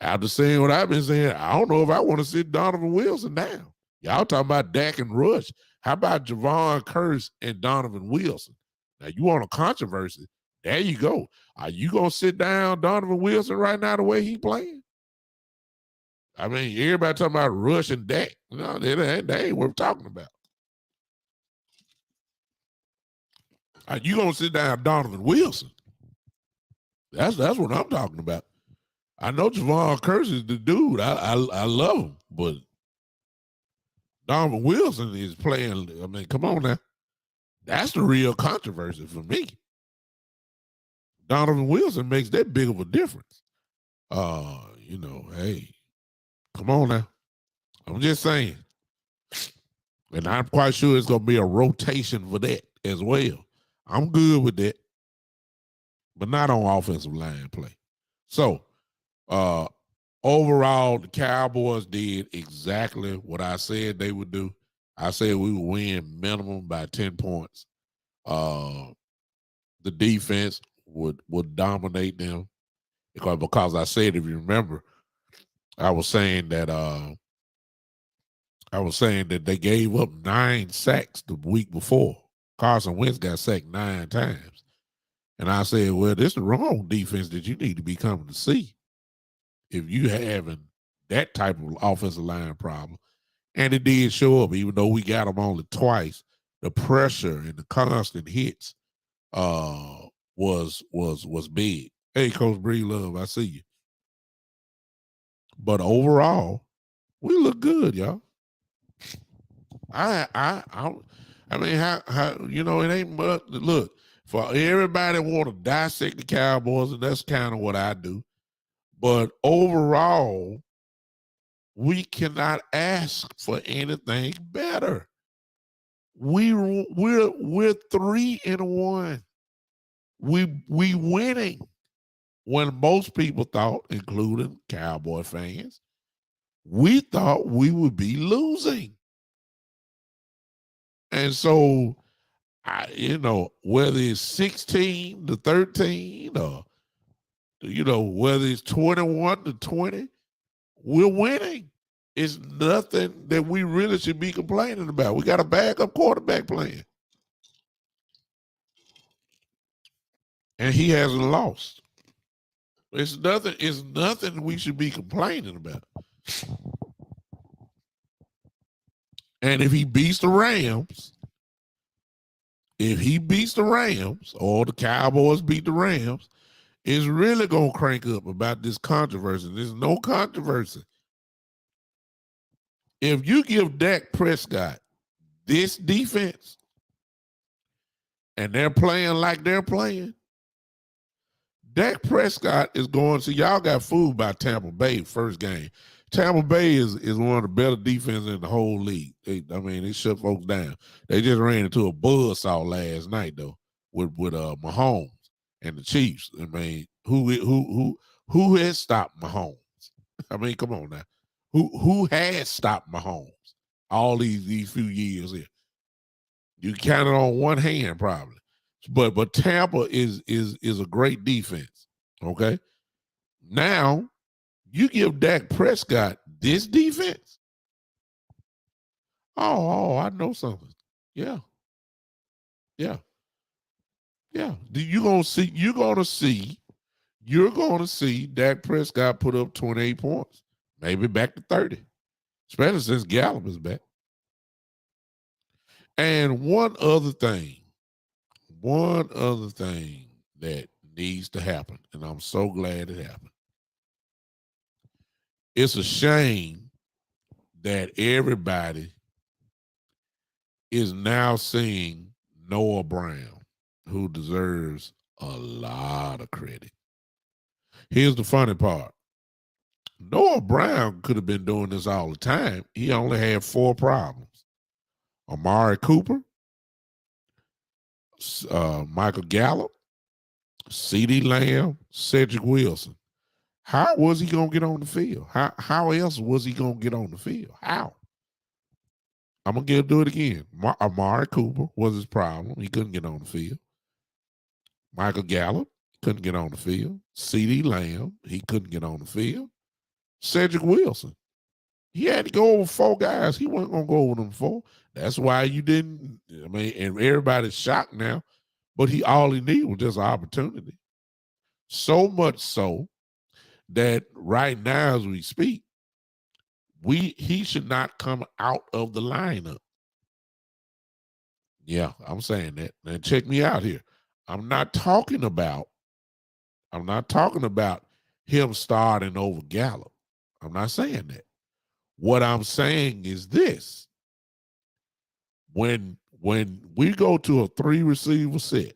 after saying what I've been saying, I don't know if I want to sit Donovan Wilson down. Y'all talking about Dak and Rush. How about Javon Curse and Donovan Wilson? Now, you want a controversy. There you go. Are you going to sit down Donovan Wilson right now the way he playing? I mean, everybody talking about Rush and Dak. No, they ain't worth talking about. Are you going to sit down Donovan Wilson? That's what I'm talking about. I know Javon Curse is the dude. I love him, but Donovan Wilson is playing. I mean, come on now. That's the real controversy for me. Donovan Wilson makes that big of a difference. Hey, come on now. I'm just saying. And I'm quite sure it's going to be a rotation for that as well. I'm good with that, but not on offensive line play. So, overall, the Cowboys did exactly what I said they would do. I said we would win minimum by 10 points. The defense would dominate them because I said, if you remember, I was saying that they gave up 9 sacks the week before. Carson Wentz got sacked 9 times. And I said, well, this is the wrong defense that you need to be coming to see if you having that type of offensive line problem. And it did show up, even though we got them only twice. The pressure and the constant hits was big. Hey, Coach Bree Love, I see you. But overall, we look good, y'all. I mean, how it ain't much. Look, for everybody want to dissect the Cowboys, and that's kind of what I do. But overall, we cannot ask for anything better. We're 3-1. We winning when most people thought, including Cowboy fans, we thought we would be losing. And so, whether it's 16-13 or, whether it's 21-20, we're winning. It's nothing that we really should be complaining about. We got a backup quarterback playing. And he hasn't lost. It's nothing we should be complaining about. And if he beats the Rams, or the Cowboys beat the Rams, it's really going to crank up about this controversy. There's no controversy. If you give Dak Prescott this defense and they're playing like they're playing, Dak Prescott is going to, y'all got fooled by Tampa Bay first game. Tampa Bay is one of the better defenses in the whole league. They shut folks down. They just ran into a buzzsaw last night though with Mahomes and the Chiefs. I mean, who has stopped Mahomes? I mean, come on now. Who has stopped Mahomes all these few years here? You count it on one hand probably. But Tampa is a great defense. Okay. Now you give Dak Prescott this defense. Oh, I know something. Yeah, yeah, yeah. You're gonna see Dak Prescott put up 28 points, maybe back to 30, especially since Gallup is back. And one other thing that needs to happen, and I'm so glad it happened. It's a shame that everybody is now seeing Noah Brown, who deserves a lot of credit. Here's the funny part. Noah Brown could have been doing this all the time. He only had 4 problems. Amari Cooper, Michael Gallup, CeeDee Lamb, Cedric Wilson. How was he going to get on the field? How else was he going to get on the field? How? I'm going to do it again. Amari Cooper was his problem. He couldn't get on the field. Michael Gallup couldn't get on the field. CeeDee Lamb, he couldn't get on the field. Cedric Wilson, he had to go over 4 guys. He wasn't going to go over them 4. That's why you didn't. I mean, and everybody's shocked now, but all he needed was just an opportunity. So much so that right now, as we speak, he should not come out of the lineup. Yeah, I'm saying that. Now check me out here. I'm not talking about him starting over Gallup. I'm not saying that. What I'm saying is this. When we go to a 3 receiver set,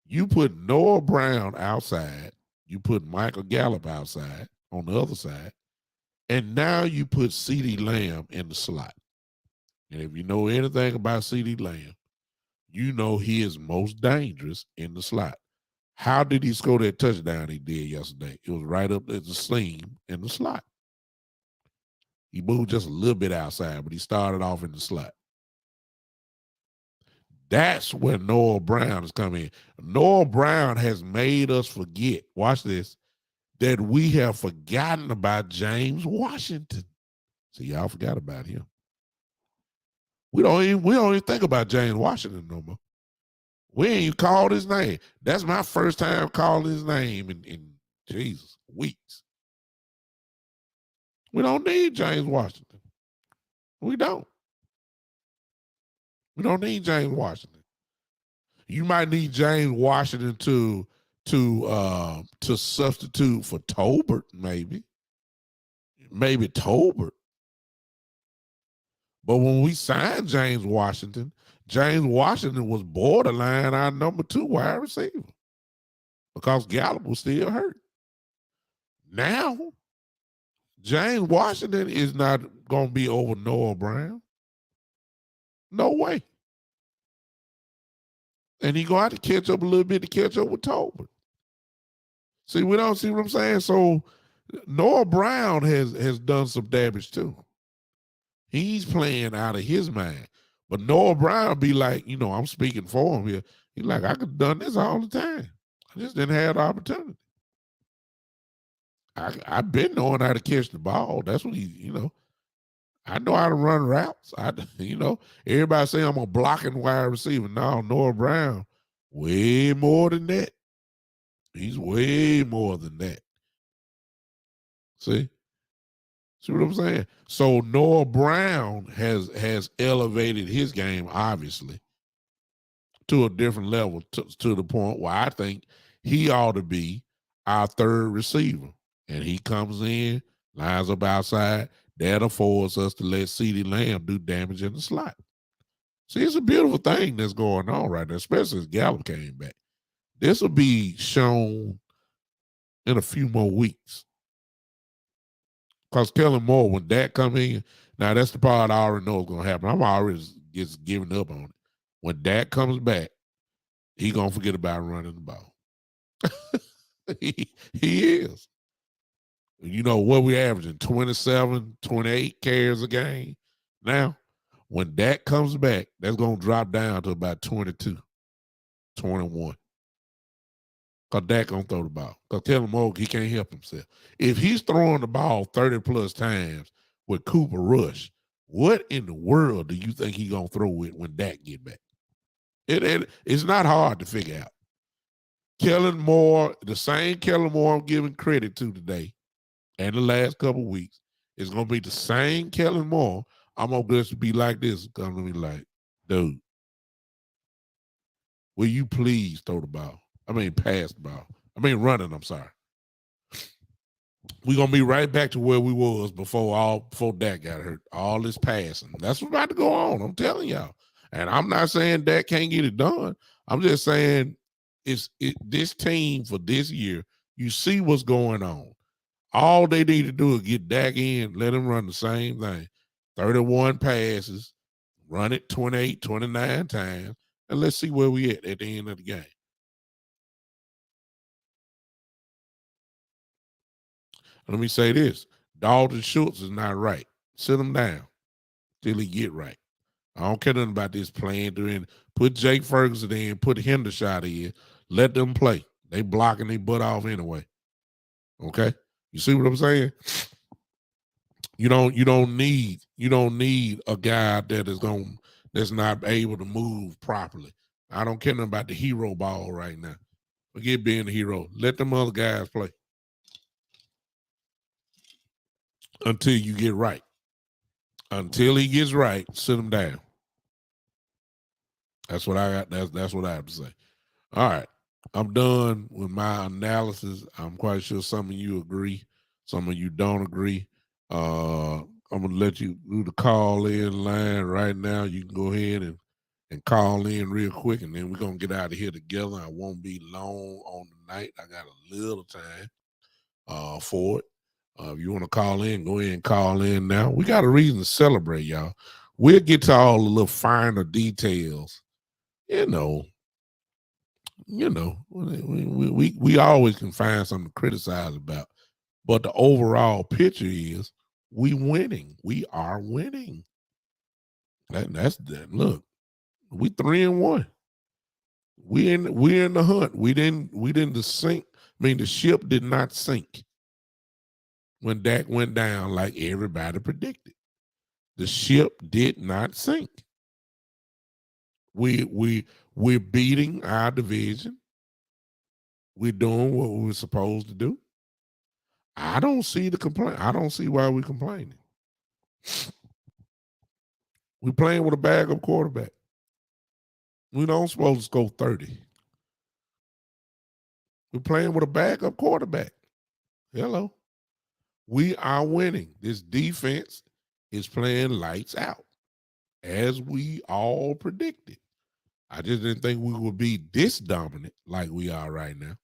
you put Noah Brown outside, you put Michael Gallup outside on the other side, and now you put CeeDee Lamb in the slot. And if you know anything about CeeDee Lamb, you know he is most dangerous in the slot. How did he score that touchdown he did yesterday? It was right up at the seam in the slot. He moved just a little bit outside, but he started off in the slot. That's where Noah Brown is coming in. Noah Brown has made us forget, watch this, that we have forgotten about James Washington. See, y'all forgot about him. We don't even think about James Washington no more. We ain't even called his name. That's my first time calling his name in Jesus, weeks. We don't need James Washington. We don't. We don't need James Washington. You might need James Washington to substitute for Tolbert, maybe Tolbert. But when we signed James Washington was borderline our number 2 wide receiver because Gallup was still hurt. Now, James Washington is not going to be over Noah Brown. No way. And he's going to have to catch up a little bit to catch up with Tolbert. See, we don't see what I'm saying? So Noah Brown has done some damage too. He's playing out of his mind. But Noah Brown be like, I'm speaking for him here. He's like, I could have done this all the time. I just didn't have the opportunity. I've been knowing how to catch the ball. That's what I know how to run routes. Everybody say I'm a blocking wide receiver. No, Noah Brown, way more than that. He's way more than that. See what I'm saying? So Noah Brown has elevated his game, obviously, to a different level, to the point where I think he ought to be our 3rd receiver. And he comes in, lines up outside. That affords us to let CeeDee Lamb do damage in the slot. See, it's a beautiful thing that's going on right now, especially as Gallup came back. This will be shown in a few more weeks. Because Kellen Moore, when Dak come in, now that's the part I already know is going to happen. I'm already just giving up on it. When Dak comes back, he going to forget about running the ball. he is. You know what we averaging? 27, 28 carries a game. Now, when Dak comes back, that's going to drop down to about 22, 21. Because Dak going to throw the ball. Because Kellen Moore, he can't help himself. If he's throwing the ball 30 plus times with Cooper Rush, what in the world do you think he going to throw it when Dak get back? It's not hard to figure out. Kellen Moore, the same Kellen Moore I'm giving credit to today and the last couple of weeks, is going to be the same Kellen Moore. I'm going to just be like this. I'm going to be like, dude, will you please throw the ball? I mean, pass the ball. I mean, running, I'm sorry. We're going to be right back to where we was before Dak got hurt. All this passing. That's what's about to go on. I'm telling y'all. And I'm not saying Dak can't get it done. I'm just saying this team for this year, you see what's going on. All they need to do is get Dak in, let him run the same thing. 31 passes, run it 28, 29 times, and let's see where we at the end of the game. Let me say this. Dalton Schultz is not right. Sit him down till he get right. I don't care nothing about this playing during. Put Jake Ferguson in, put Hendershot in, let them play. They blocking their butt off anyway. Okay? You see what I'm saying? You don't need a guy that's not able to move properly. I don't care nothing about the hero ball right now. Forget being the hero. Let them other guys play until you get right. Until he gets right, sit him down. That's what I got. That's what I have to say. All right. I'm done with my analysis. I'm quite sure some of you agree, some of you don't agree. I'm gonna let you do the call in line right now. You can go ahead and call in real quick, and then we're gonna get out of here together. I won't be long on the night. I got a little time for it. If you want to call in, go ahead and call in now. We got a reason to celebrate, y'all. We'll get to all the little finer details. We always can find something to criticize about. But the overall picture is we winning. We are winning. That's that. Look, we 3-1. We're in the hunt. We didn't sink. I mean, the ship did not sink when Dak went down like everybody predicted. The ship did not sink. We're beating our division. We're doing what we were supposed to do. I don't see the complaint. I don't see why we're complaining. We're playing with a backup quarterback. We don't supposed to score 30. We're playing with a backup quarterback. Hello. We are winning. This defense is playing lights out, as we all predicted. I just didn't think we would be this dominant like we are right now.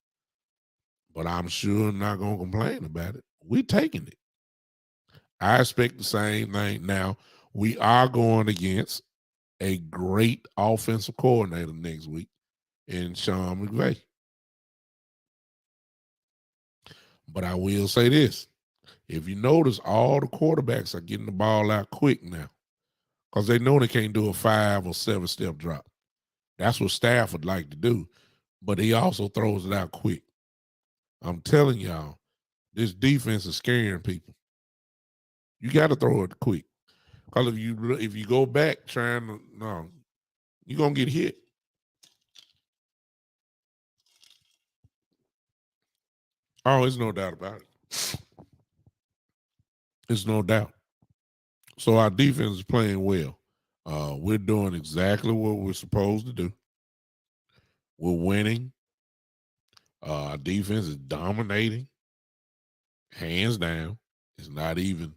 But I'm sure not going to complain about it. We're taking it. I expect the same thing. Now, we are going against a great offensive coordinator next week in Sean McVay. But I will say this. If you notice, all the quarterbacks are getting the ball out quick now because they know they can't do a 5 or 7 step drop. That's what Stafford like to do, but he also throws it out quick. I'm telling y'all, this defense is scaring people. You got to throw it quick because if you go back trying to, no, you're gonna get hit. Oh, there's no doubt about it. There's no doubt. So our defense is playing well. We're doing exactly what we're supposed to do. We're winning. Our defense is dominating, hands down. It's not even.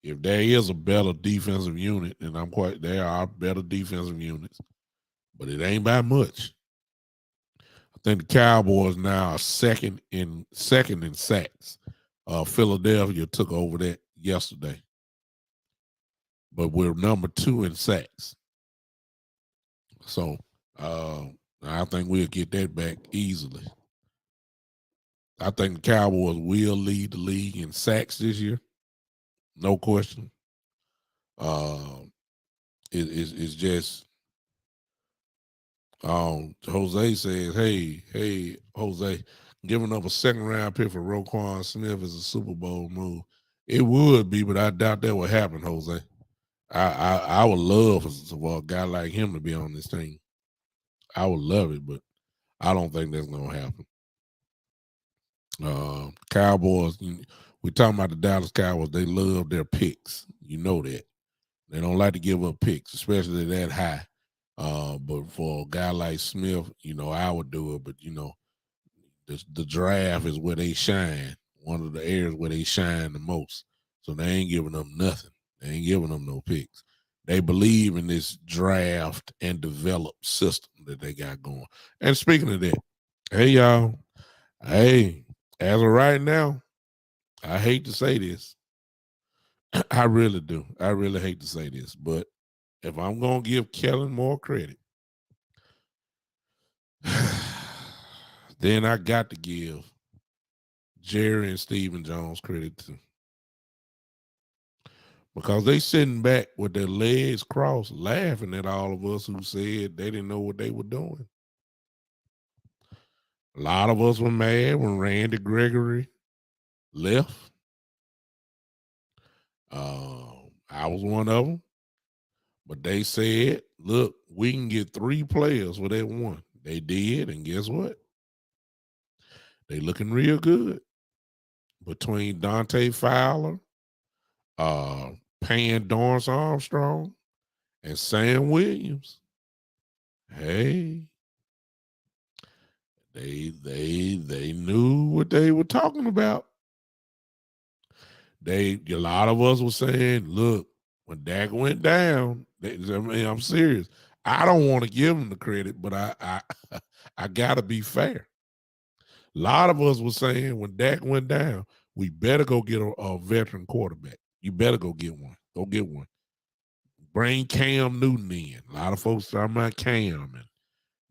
If there is a better defensive unit, and there are better defensive units, but it ain't by much. I think the Cowboys now are second in sacks. Philadelphia took over that yesterday, but we're number 2 in sacks. So I think we'll get that back easily. I think the Cowboys will lead the league in sacks this year, no question. It's just Jose says, hey, Jose, giving up a second-round pick for Roquan Smith is a Super Bowl move. It would be, but I doubt that would happen, Jose. I would love for a guy like him to be on this team. I would love it, but I don't think that's going to happen. Cowboys, we talking about the Dallas Cowboys. They love their picks. You know that. They don't like to give up picks, especially that high. But for a guy like Smith, I would do it. But the draft is where they shine. One of the areas where they shine the most. So they ain't giving them nothing. They ain't giving them no picks. They believe in this draft and develop system that they got going. And speaking of that, hey y'all, hey, as of right now, I hate to say this. I really do. I really hate to say this, but if I'm gonna give Kellen more credit, then I got to give Jerry and Stephen Jones credit too. Because they sitting back with their legs crossed, laughing at all of us who said they didn't know what they were doing. A lot of us were mad when Randy Gregory left. I was one of them. But they said, look, we can get 3 players for that one. They did, and guess what? They looking real good. Between Dante Fowler, Pan Dorrance Armstrong, and Sam Williams. Hey, they knew what they were talking about. A lot of us were saying, look, when Dak went down, I'm serious. I don't want to give him the credit, but I gotta be fair. A lot of us were saying when Dak went down, we better go get a veteran quarterback. You better go get one. Go get one. Bring Cam Newton in. A lot of folks talking about Cam, and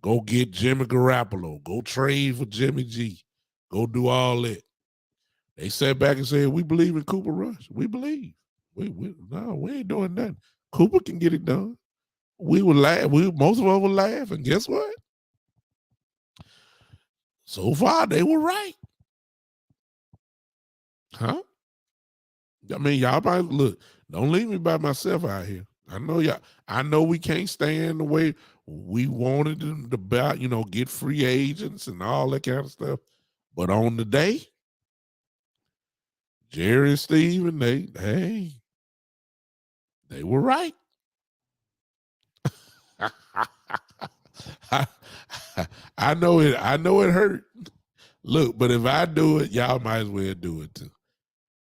go get Jimmy Garoppolo. Go trade for Jimmy G. Go do all that. They sat back and said, we believe in Cooper Rush. We believe. We ain't doing nothing. Cooper can get it done. We would laugh. Most of us would laugh, and guess what? So far, they were right. Huh? I mean, y'all might look. Don't leave me by myself out here. I know y'all. I know we can't stand the way we wanted them to get free agents and all that kind of stuff. But on the day, Jerry and Steve and they were right. I know it. I know it hurt. Look, but if I do it, y'all might as well do it too.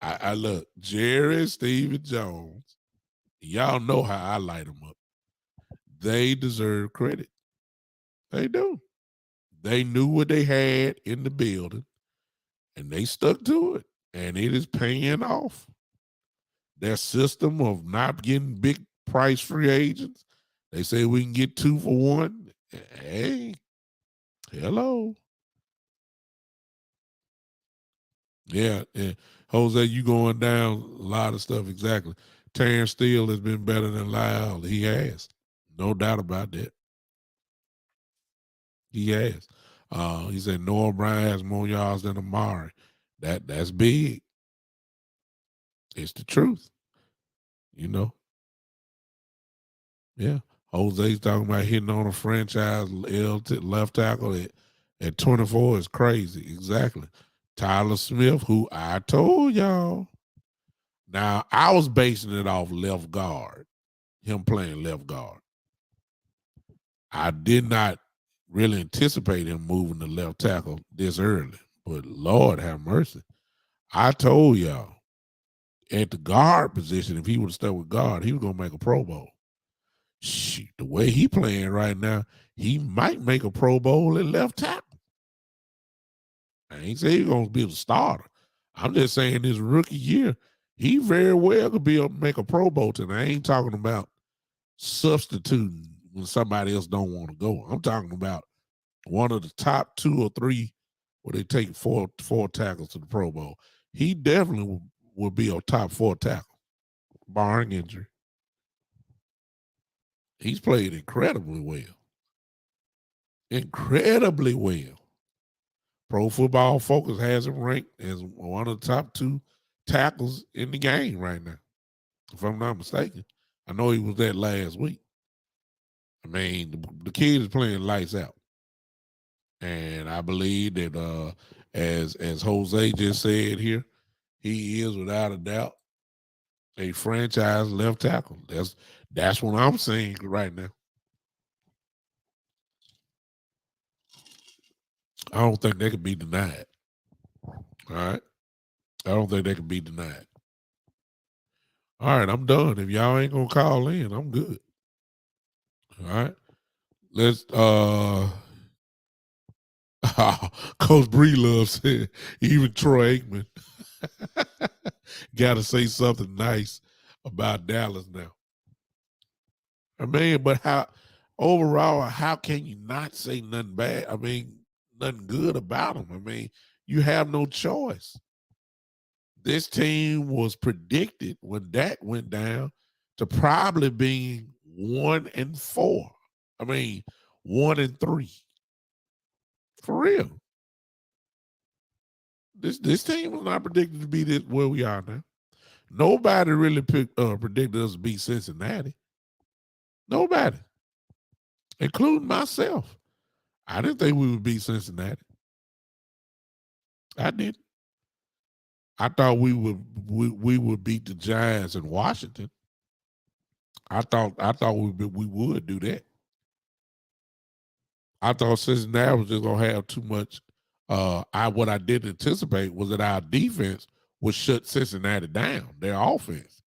I look, Jerry, Stephen Jones. Y'all know how I light them up. They deserve credit. They do. They knew what they had in the building, and they stuck to it, and it is paying off. Their system of not getting big price free agents. They say we can get 2 for 1. Hey, hello. Yeah. Jose, you going down a lot of stuff. Exactly. Terrence Steele has been better than Lyle. He has. No doubt about that. He has. He said Noah Bryan has more yards than Amari. That's big. It's the truth. Yeah. Jose's talking about hitting on a franchise left tackle at 24 is crazy. Exactly. Tyler Smith, who I told y'all. Now, I was basing it off left guard, him playing left guard. I did not really anticipate him moving to left tackle this early, but Lord have mercy. I told y'all at the guard position, if he would have stuck with guard, he was going to make a Pro Bowl. Shoot, the way he playing right now, he might make a Pro Bowl at left tackle. I ain't say he's going to be the starter. I'm just saying his rookie year, he very well could make a Pro Bowl team. I ain't talking about substituting when somebody else don't want to go. I'm talking about one of the top 2 or 3 where they take four tackles to the Pro Bowl. He definitely will be a top 4 tackle, barring injury. He's played incredibly well. Incredibly well. Pro Football Focus has him ranked as one of the top 2 tackles in the game right now, if I'm not mistaken. I know he was that last week. I mean, the kid is playing lights out. And I believe that as Jose just said here, he is without a doubt a franchise left tackle. That's what I'm saying right now. I don't think they could be denied. All right. I don't think they can be denied. All right, I'm done. If y'all ain't gonna call in, I'm good. All right. Let's Coach Breelove said even Troy Aikman gotta say something nice about Dallas now. I mean, but overall, how can you not say nothing bad? I mean, nothing good about them. I mean, you have no choice. This team was predicted when Dak went down to probably being 1-4. I mean, 1-3. For real. This team was not predicted to be this where we are now. Nobody really predicted us to beat Cincinnati. Nobody, including myself. I didn't think we would beat Cincinnati. I didn't. I thought we would beat the Giants in Washington. I thought we would do that. I thought Cincinnati was just gonna have too much. What I didn't anticipate was that our defense would shut Cincinnati down, their offense.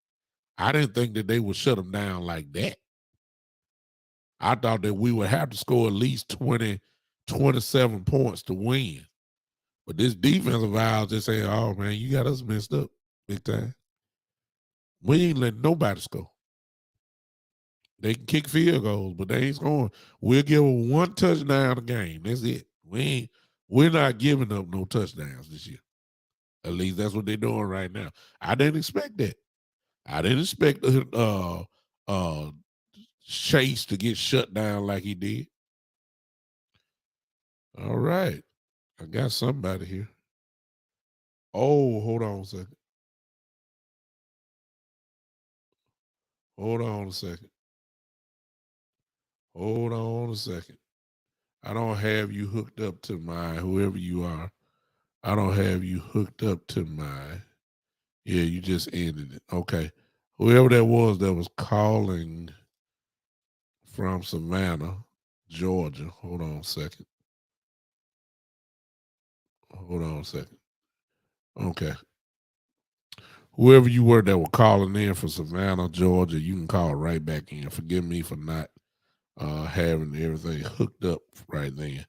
I didn't think that they would shut them down like that. I thought that we would have to score at least 20, 27 points to win. But this defense of ours just saying, oh man, you got us messed up big time. We ain't letting nobody score. They can kick field goals, but they ain't scoring. We'll give them 1 touchdown a game. That's it. We're not giving up no touchdowns this year. At least that's what they're doing right now. I didn't expect that. I didn't expect Chase to get shut down like he did. All right. I got somebody here. Oh, hold on a second. Hold on a second. Hold on a second. I don't have you hooked up to whoever you are. I don't have you hooked up to yeah, you just ended it. Okay. Whoever that was calling from Savannah, Georgia. Hold on a second. Hold on a second. Okay. Whoever you were that were calling in from Savannah, Georgia, you can call right back in. Forgive me for not having everything hooked up right then.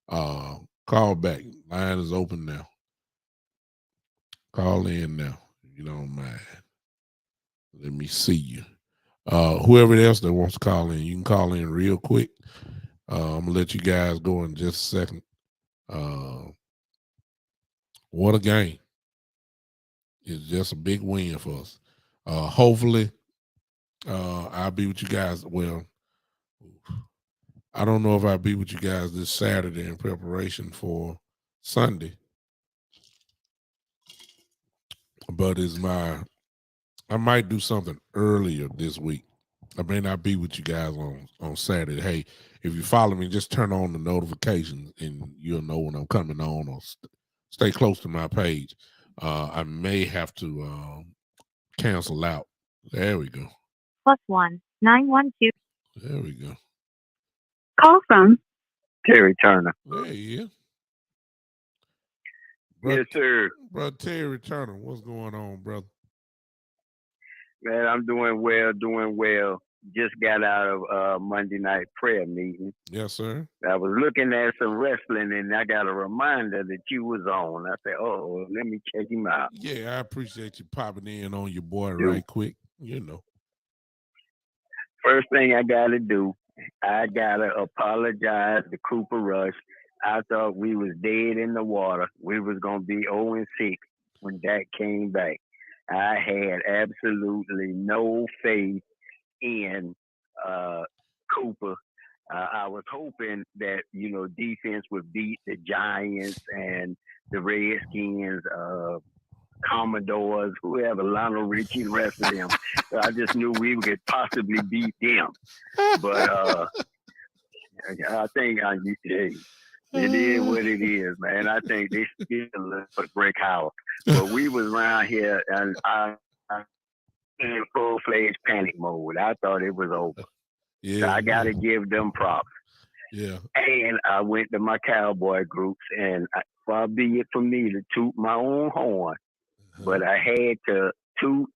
Call back. Line is open now. Call in now, if you don't mind. Let me see you. Whoever else that wants to call in, you can call in real quick. I'm gonna let you guys go in just a second. What a game. It's just a big win for us. Hopefully, I'll be with you guys. Well, I don't know if I'll be with you guys this Saturday in preparation for Sunday, but I might do something earlier this week. I may not be with you guys on Saturday. Hey, if you follow me, just turn on the notifications and you'll know when I'm coming on, or stay close to my page. I may have to cancel out. There we go. +1 912. There we go. Call from Terry Turner. There he is. Yes, sir. Brother Terry Turner, what's going on, brother? Man, I'm doing well, just got out of Monday night prayer meeting. Yes, sir. I was looking at some wrestling, and I got a reminder that you was on. I said, "Oh, let me check him out." Yeah, I appreciate you popping in on your boy Dude, right quick. You know. first thing I got to do, I gotta apologize to Cooper Rush. I thought we was dead in the water. We was gonna be 0-6 when Dak came back. I had absolutely no faith in uh, Cooper. I was hoping that defense would beat the Giants and the Redskins, Commodores, whoever, Lionel Richie, the rest of them. So I just knew we could possibly beat them. But I think it is what it is, man. I think they still look for brick house. But we was around here, and I in full-fledged panic mode. I thought it was over. Yeah. So I got to give them props. Yeah. And I went to my cowboy groups, and far be it for me to toot my own horn, but I had to toot,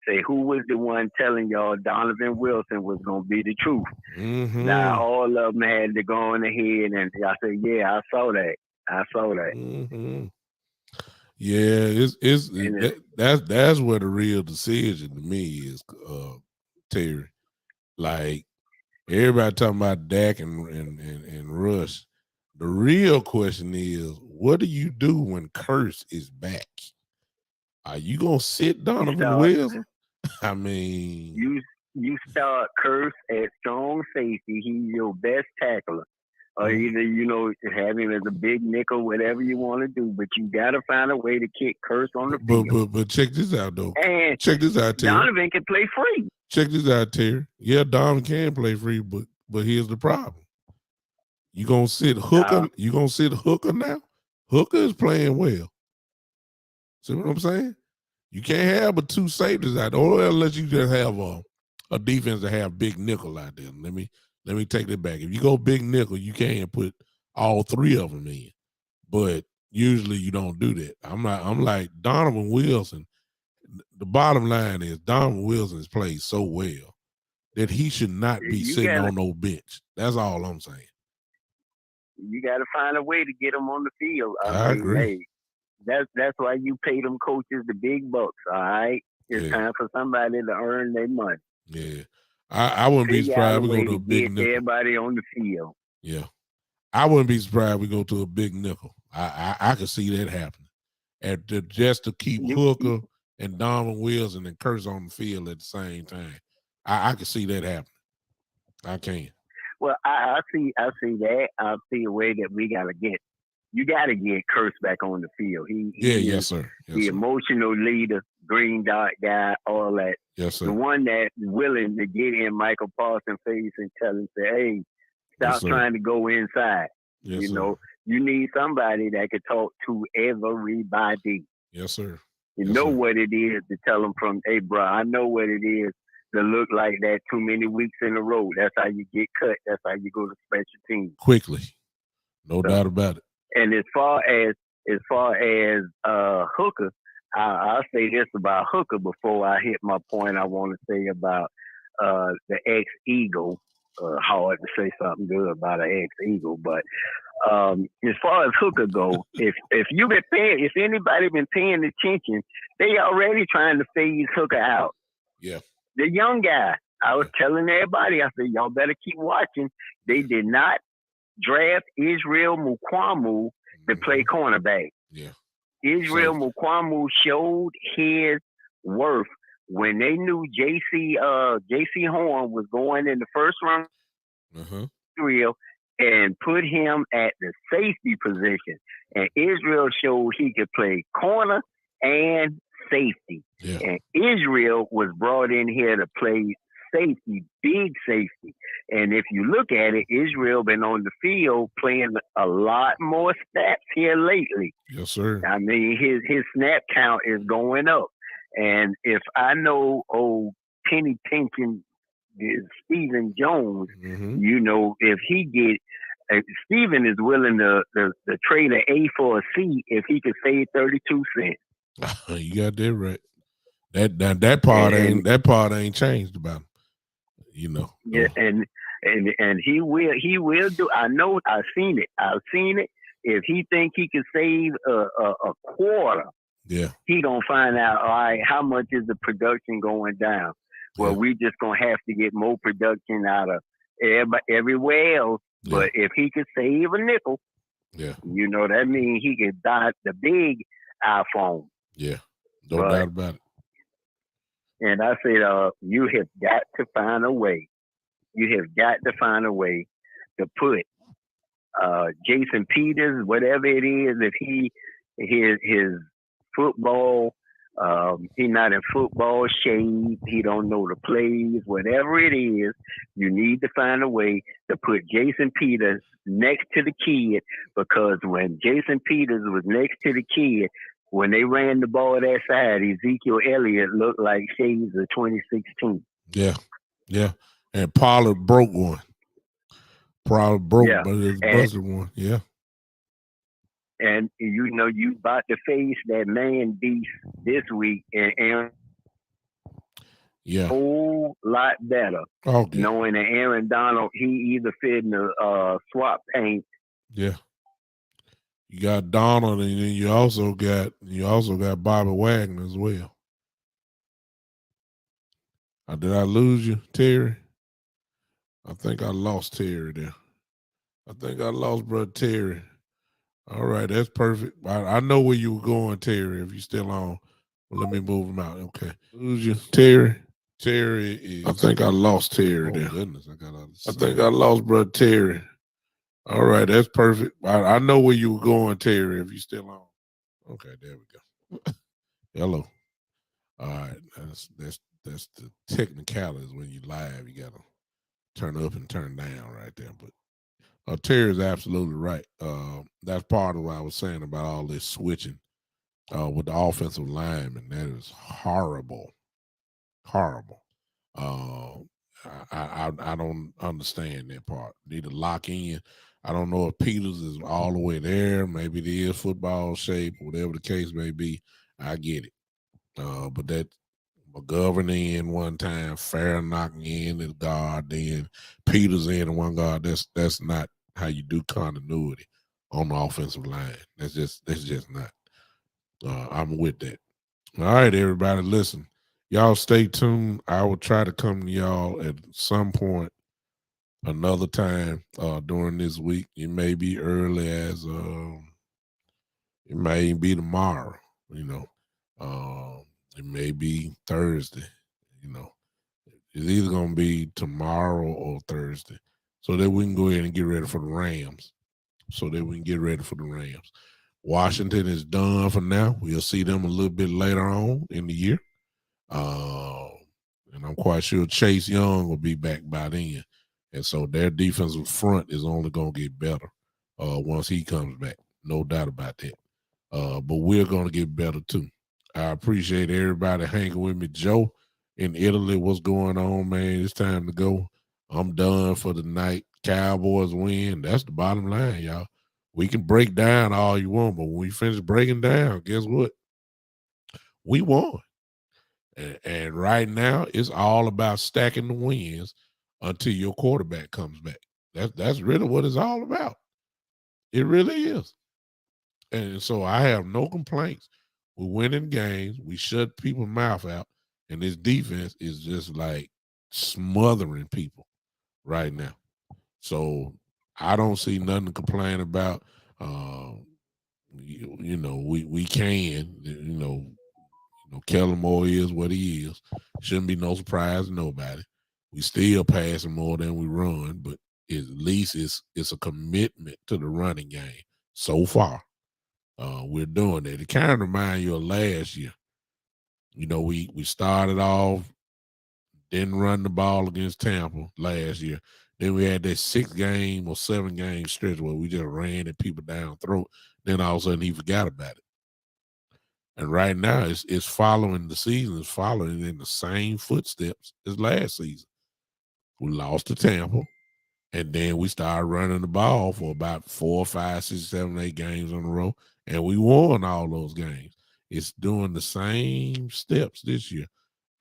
say who was the one telling y'all Donovan Wilson was going to be the truth. Mm-hmm. Now, all of them had to go on ahead, and I said, yeah, I saw that. Mm-hmm. Yeah, that's where the real decision to me is, Terry. Like, everybody talking about Dak and Rush. The real question is, what do you do when Curse is back? Are you gonna sit Donovan Wilson? I mean, you start Curse at strong safety. He's your best tackler. Or either, have him as a big nickel, whatever you want to do, but you got to find a way to kick Curse on the field. But check this out, though. And check this out, Terry. Donovan can play free. Check this out, Terry. Yeah, Donovan can play free, but here's the problem. You gonna sit Hooker? You gonna sit Hooker now? Hooker is playing well. See what I'm saying? You can't have but two safeties out there, unless you just have a defense that have big nickel out there. Let me take that back. If you go big nickel, you can't put all three of them in. But usually you don't do that. I'm like Donovan Wilson. The bottom line is Donovan Wilson has played so well that he should not be sitting on no bench. That's all I'm saying. You got to find a way to get him on the field. I agree. Hey, that's why you pay them coaches the big bucks. All right, it's time for somebody to earn their money. Yeah, I wouldn't be surprised we go to a big nickel. Everybody on the field. Yeah, I wouldn't be surprised we go to a big nickel. I could see that happening, just to keep Hooker and Donovan Wilson and Curse on the field at the same time. I could see that happening. I can. Well, I see that. I see a way that we gotta get. You gotta get Curse back on the field. Yes, sir. The emotional leader, green dot guy, all that. Yes, sir. The one that's willing to get in Michael Parsons' face and tell him, say, "Hey, stop trying to go inside." Yes, you need somebody that can talk to everybody. Yes, sir. You know what it is to tell them from, "Hey, bro, I know what it is to look like that too many weeks in a row. That's how you get cut. That's how you go to special teams quickly." No doubt about it. And as far as Hooker, I'll say this about Hooker before I hit my point. I want to say about the ex-Eagle. Hard to say something good about an ex-Eagle, but as far as Hooker go, if anybody been paying attention, they already trying to phase Hooker out. Yeah. The young guy. I was telling everybody, I said, y'all better keep watching. They did not draft Israel Mukuamu to play cornerback. Yeah. Israel Mukuamu showed his worth when they knew J.C. Horn was going in the first round. Israel and put him at the safety position, and Israel showed he could play corner and safety. Yeah. And Israel was brought in here to play safety, big safety. And if you look at it, Israel been on the field playing a lot more snaps here lately. Yes, sir. I mean, his snap count is going up. And if I know Penny Pinkin is Stephen Jones, if he Stephen is willing to trade an A for a C if he could save 32 cents. You got that right. That part ain't changed about him. Yeah, and he will do. I know. I've seen it. I've seen it. If he think he can save a quarter, yeah, he gonna find out. All right, how much is the production going down? Well, yeah, we just gonna have to get more production out of everywhere else. yeah, But if he could save a nickel, yeah, that means he could buy the big iPhone. yeah. No But doubt about it. and I said, you have got to find a way. You have got to find a way to put Jason Peters, whatever it is, if his football, he not in football shape, he don't know the plays, whatever it is, you need to find a way to put Jason Peters next to the kid because when Jason Peters was next to the kid, when they ran the ball that side, Ezekiel Elliott looked like shades of 2016. Yeah, yeah. And Pollard broke one. Pollard broke, Yeah. but it's And busted one. Yeah, you about to face that man beast this week and Aaron yeah. whole lot better, Okay. knowing that Aaron Donald he either fit in the swap paint. Yeah. You got Donald, and then you also got Bobby Wagner as well. Did I lose you, Terry? I think I lost Terry there. I think I lost brother Terry. All right, that's perfect. I know where you were going, Terry. If you're still on, well, let me move him out. Okay, lose you, Terry. Terry is. I think I lost Terry there. Goodness, I think I lost brother Terry. All right, that's perfect. I know where you were going, Terry. If you're still on. Okay, there we go. Hello. All right, that's the technicalities when you live. You gotta turn up and turn down right there. But Terry's absolutely right. That's part of what I was saying about all this switching with the offensive lineman. That is horrible, horrible. Uh, I don't understand that part. Need to lock in. I don't know if Peters is all the way there. Maybe it is football shape, whatever the case may be. I get it. But that McGovern in one time, Fair knocking in the guard, then Peters in one guard. That's not how you do continuity on the offensive line. That's just not. I'm with that. All right, everybody, listen. Y'all stay tuned. I will try to come to y'all at some point another time during this week. It may be early as it may be tomorrow, you know. It may be Thursday, you know. It's either gonna be tomorrow or Thursday. So that we can go ahead and get ready for the Rams. Washington is done for now. We'll see them a little bit later on in the year. Uh, and I'm quite sure Chase Young will be back by then. And so their defensive front is only gonna get better once he comes back. No doubt about that. But we're gonna get better too. I appreciate everybody hanging with me. Joe in Italy, what's going on, man? It's time to go. I'm done for the night. Cowboys win. That's the bottom line, y'all. We can break down all you want, but when we finish breaking down, guess what? We won. And right now, it's all about stacking the wins until your quarterback comes back. That's really what it's all about. It really is. And so I have no complaints. We're winning games. We shut people's mouth out. And this defense is just like smothering people right now. So I don't see nothing to complain about. We can, Kellen Moore is what he is. Shouldn't be no surprise to nobody. We still passing more than we run, but at least it's a commitment to the running game so far. We're doing that. It kind of reminds you of last year. We started off, didn't run the ball against Tampa last year. Then we had that 6-game or 7-game stretch where we just ran at people down throat. Then all of a sudden he forgot about it. And right now it's following the season, is following in the same footsteps as last season. We lost to Tampa. And then we started running the ball for about 4, 5, 6, 7, 8 games in a row. And we won all those games. It's doing the same steps this year.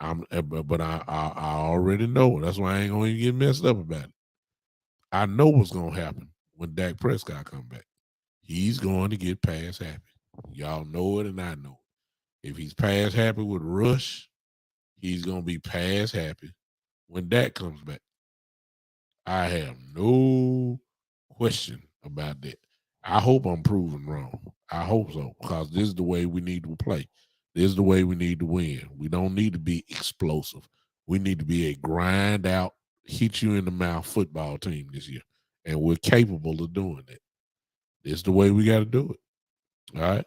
But I already know. That's why I ain't gonna even get messed up about it. I know what's gonna happen when Dak Prescott come back. He's going to get pass happy. Y'all know it, and I know it. If he's pass happy with Rush, he's gonna be pass happy when Dak comes back. I have no question about that. I hope I'm proven wrong. I hope so, because this is the way we need to play. This is the way we need to win. We don't need to be explosive. We need to be a grind out, hit you in the mouth football team this year. And we're capable of doing that. This is the way we got to do it. All right.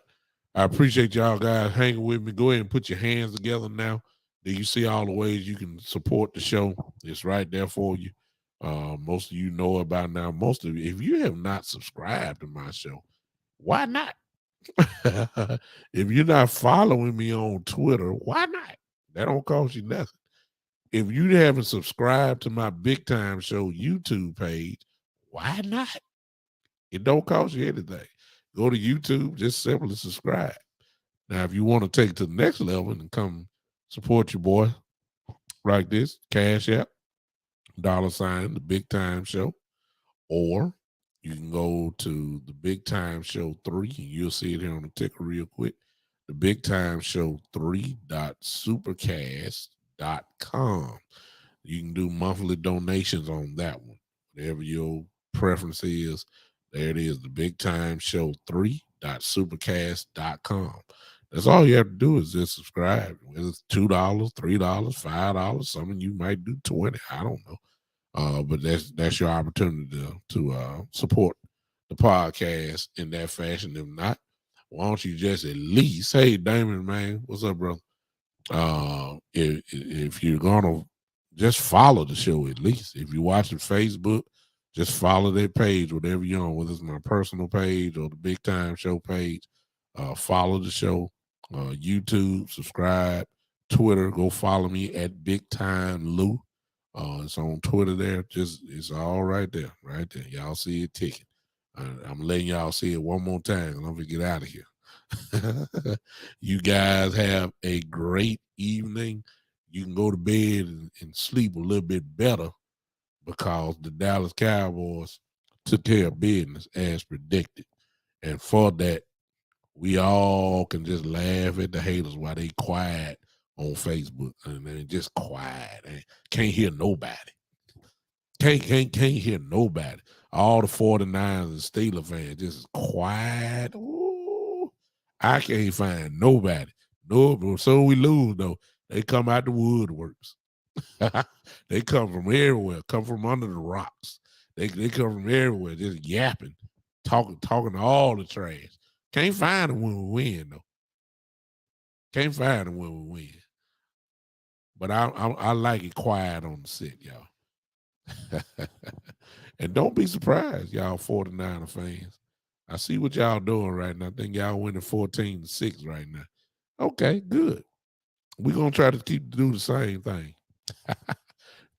I appreciate y'all guys hanging with me. Go ahead and put your hands together now. Do you see all the ways you can support the show? It's right there for you. Most of you know about now. Most of you, if you have not subscribed to my show, why not? If you're not following me on Twitter, why not? That don't cost you nothing. If you haven't subscribed to my Big Time Show YouTube page, why not? It don't cost you anything. Go to YouTube, just simply subscribe. Now, if you want to take it to the next level and come support your boy like this, Cash App, $, the Big Time Show, or you can go to the Big Time Show 3, and you'll see it here on the ticker real quick. The Big Time Show 3.supercast.com. You can do monthly donations on that one. Whatever your preference is, there it is. The Big Time Show 3.supercast.com. That's all you have to do is just subscribe. Whether it's $2, $3, $5, some of you might do 20. I don't know. But that's your opportunity to support the podcast in that fashion. If not, why don't you just at least, hey Damon, man, what's up, brother? If you're gonna just follow the show, at least if you're watching Facebook, just follow that page, whatever you're on, whether it's my personal page or the Big Time Show page. Follow the show, YouTube, subscribe, Twitter, go follow me at Big Time Lou. It's on Twitter there. Just it's all right there, right there. Y'all see it ticking. I'm letting y'all see it one more time, and I'm gonna get out of here. You guys have a great evening. You can go to bed and sleep a little bit better because the Dallas Cowboys took care of business as predicted. And for that, we all can just laugh at the haters while they quiet on Facebook. And they just quiet and can't hear nobody. Can't hear nobody. All the 49ers and Steelers fans just quiet. Ooh, I can't find nobody. No, so we lose though. They come out the woodworks. They come from everywhere, come from under the rocks. They come from everywhere, just yapping, talking all the trash. Can't find them when we win though. Can't find them when we win. But I like it quiet on the set, y'all. And don't be surprised, y'all 49er fans. I see what y'all doing right now. I think y'all winning 14-6 right now. Okay, good. We're going to try to keep do the same thing.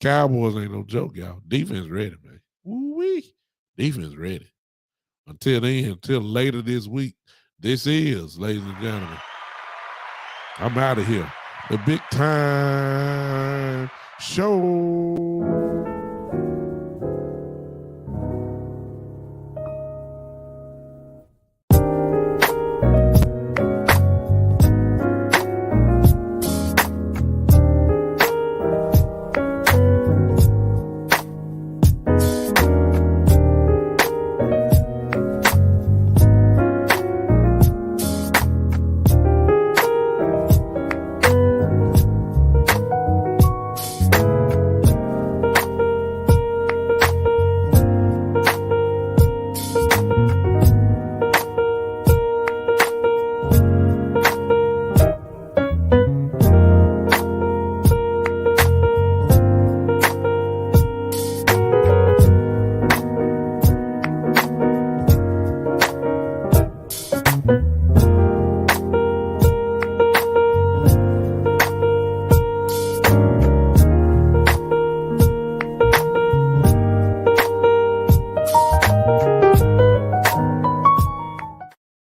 Cowboys ain't no joke, y'all. Defense ready, man. Woo-wee. Defense ready. Until then, until later this week, this is, ladies and gentlemen, I'm out of here. The Big Time Show.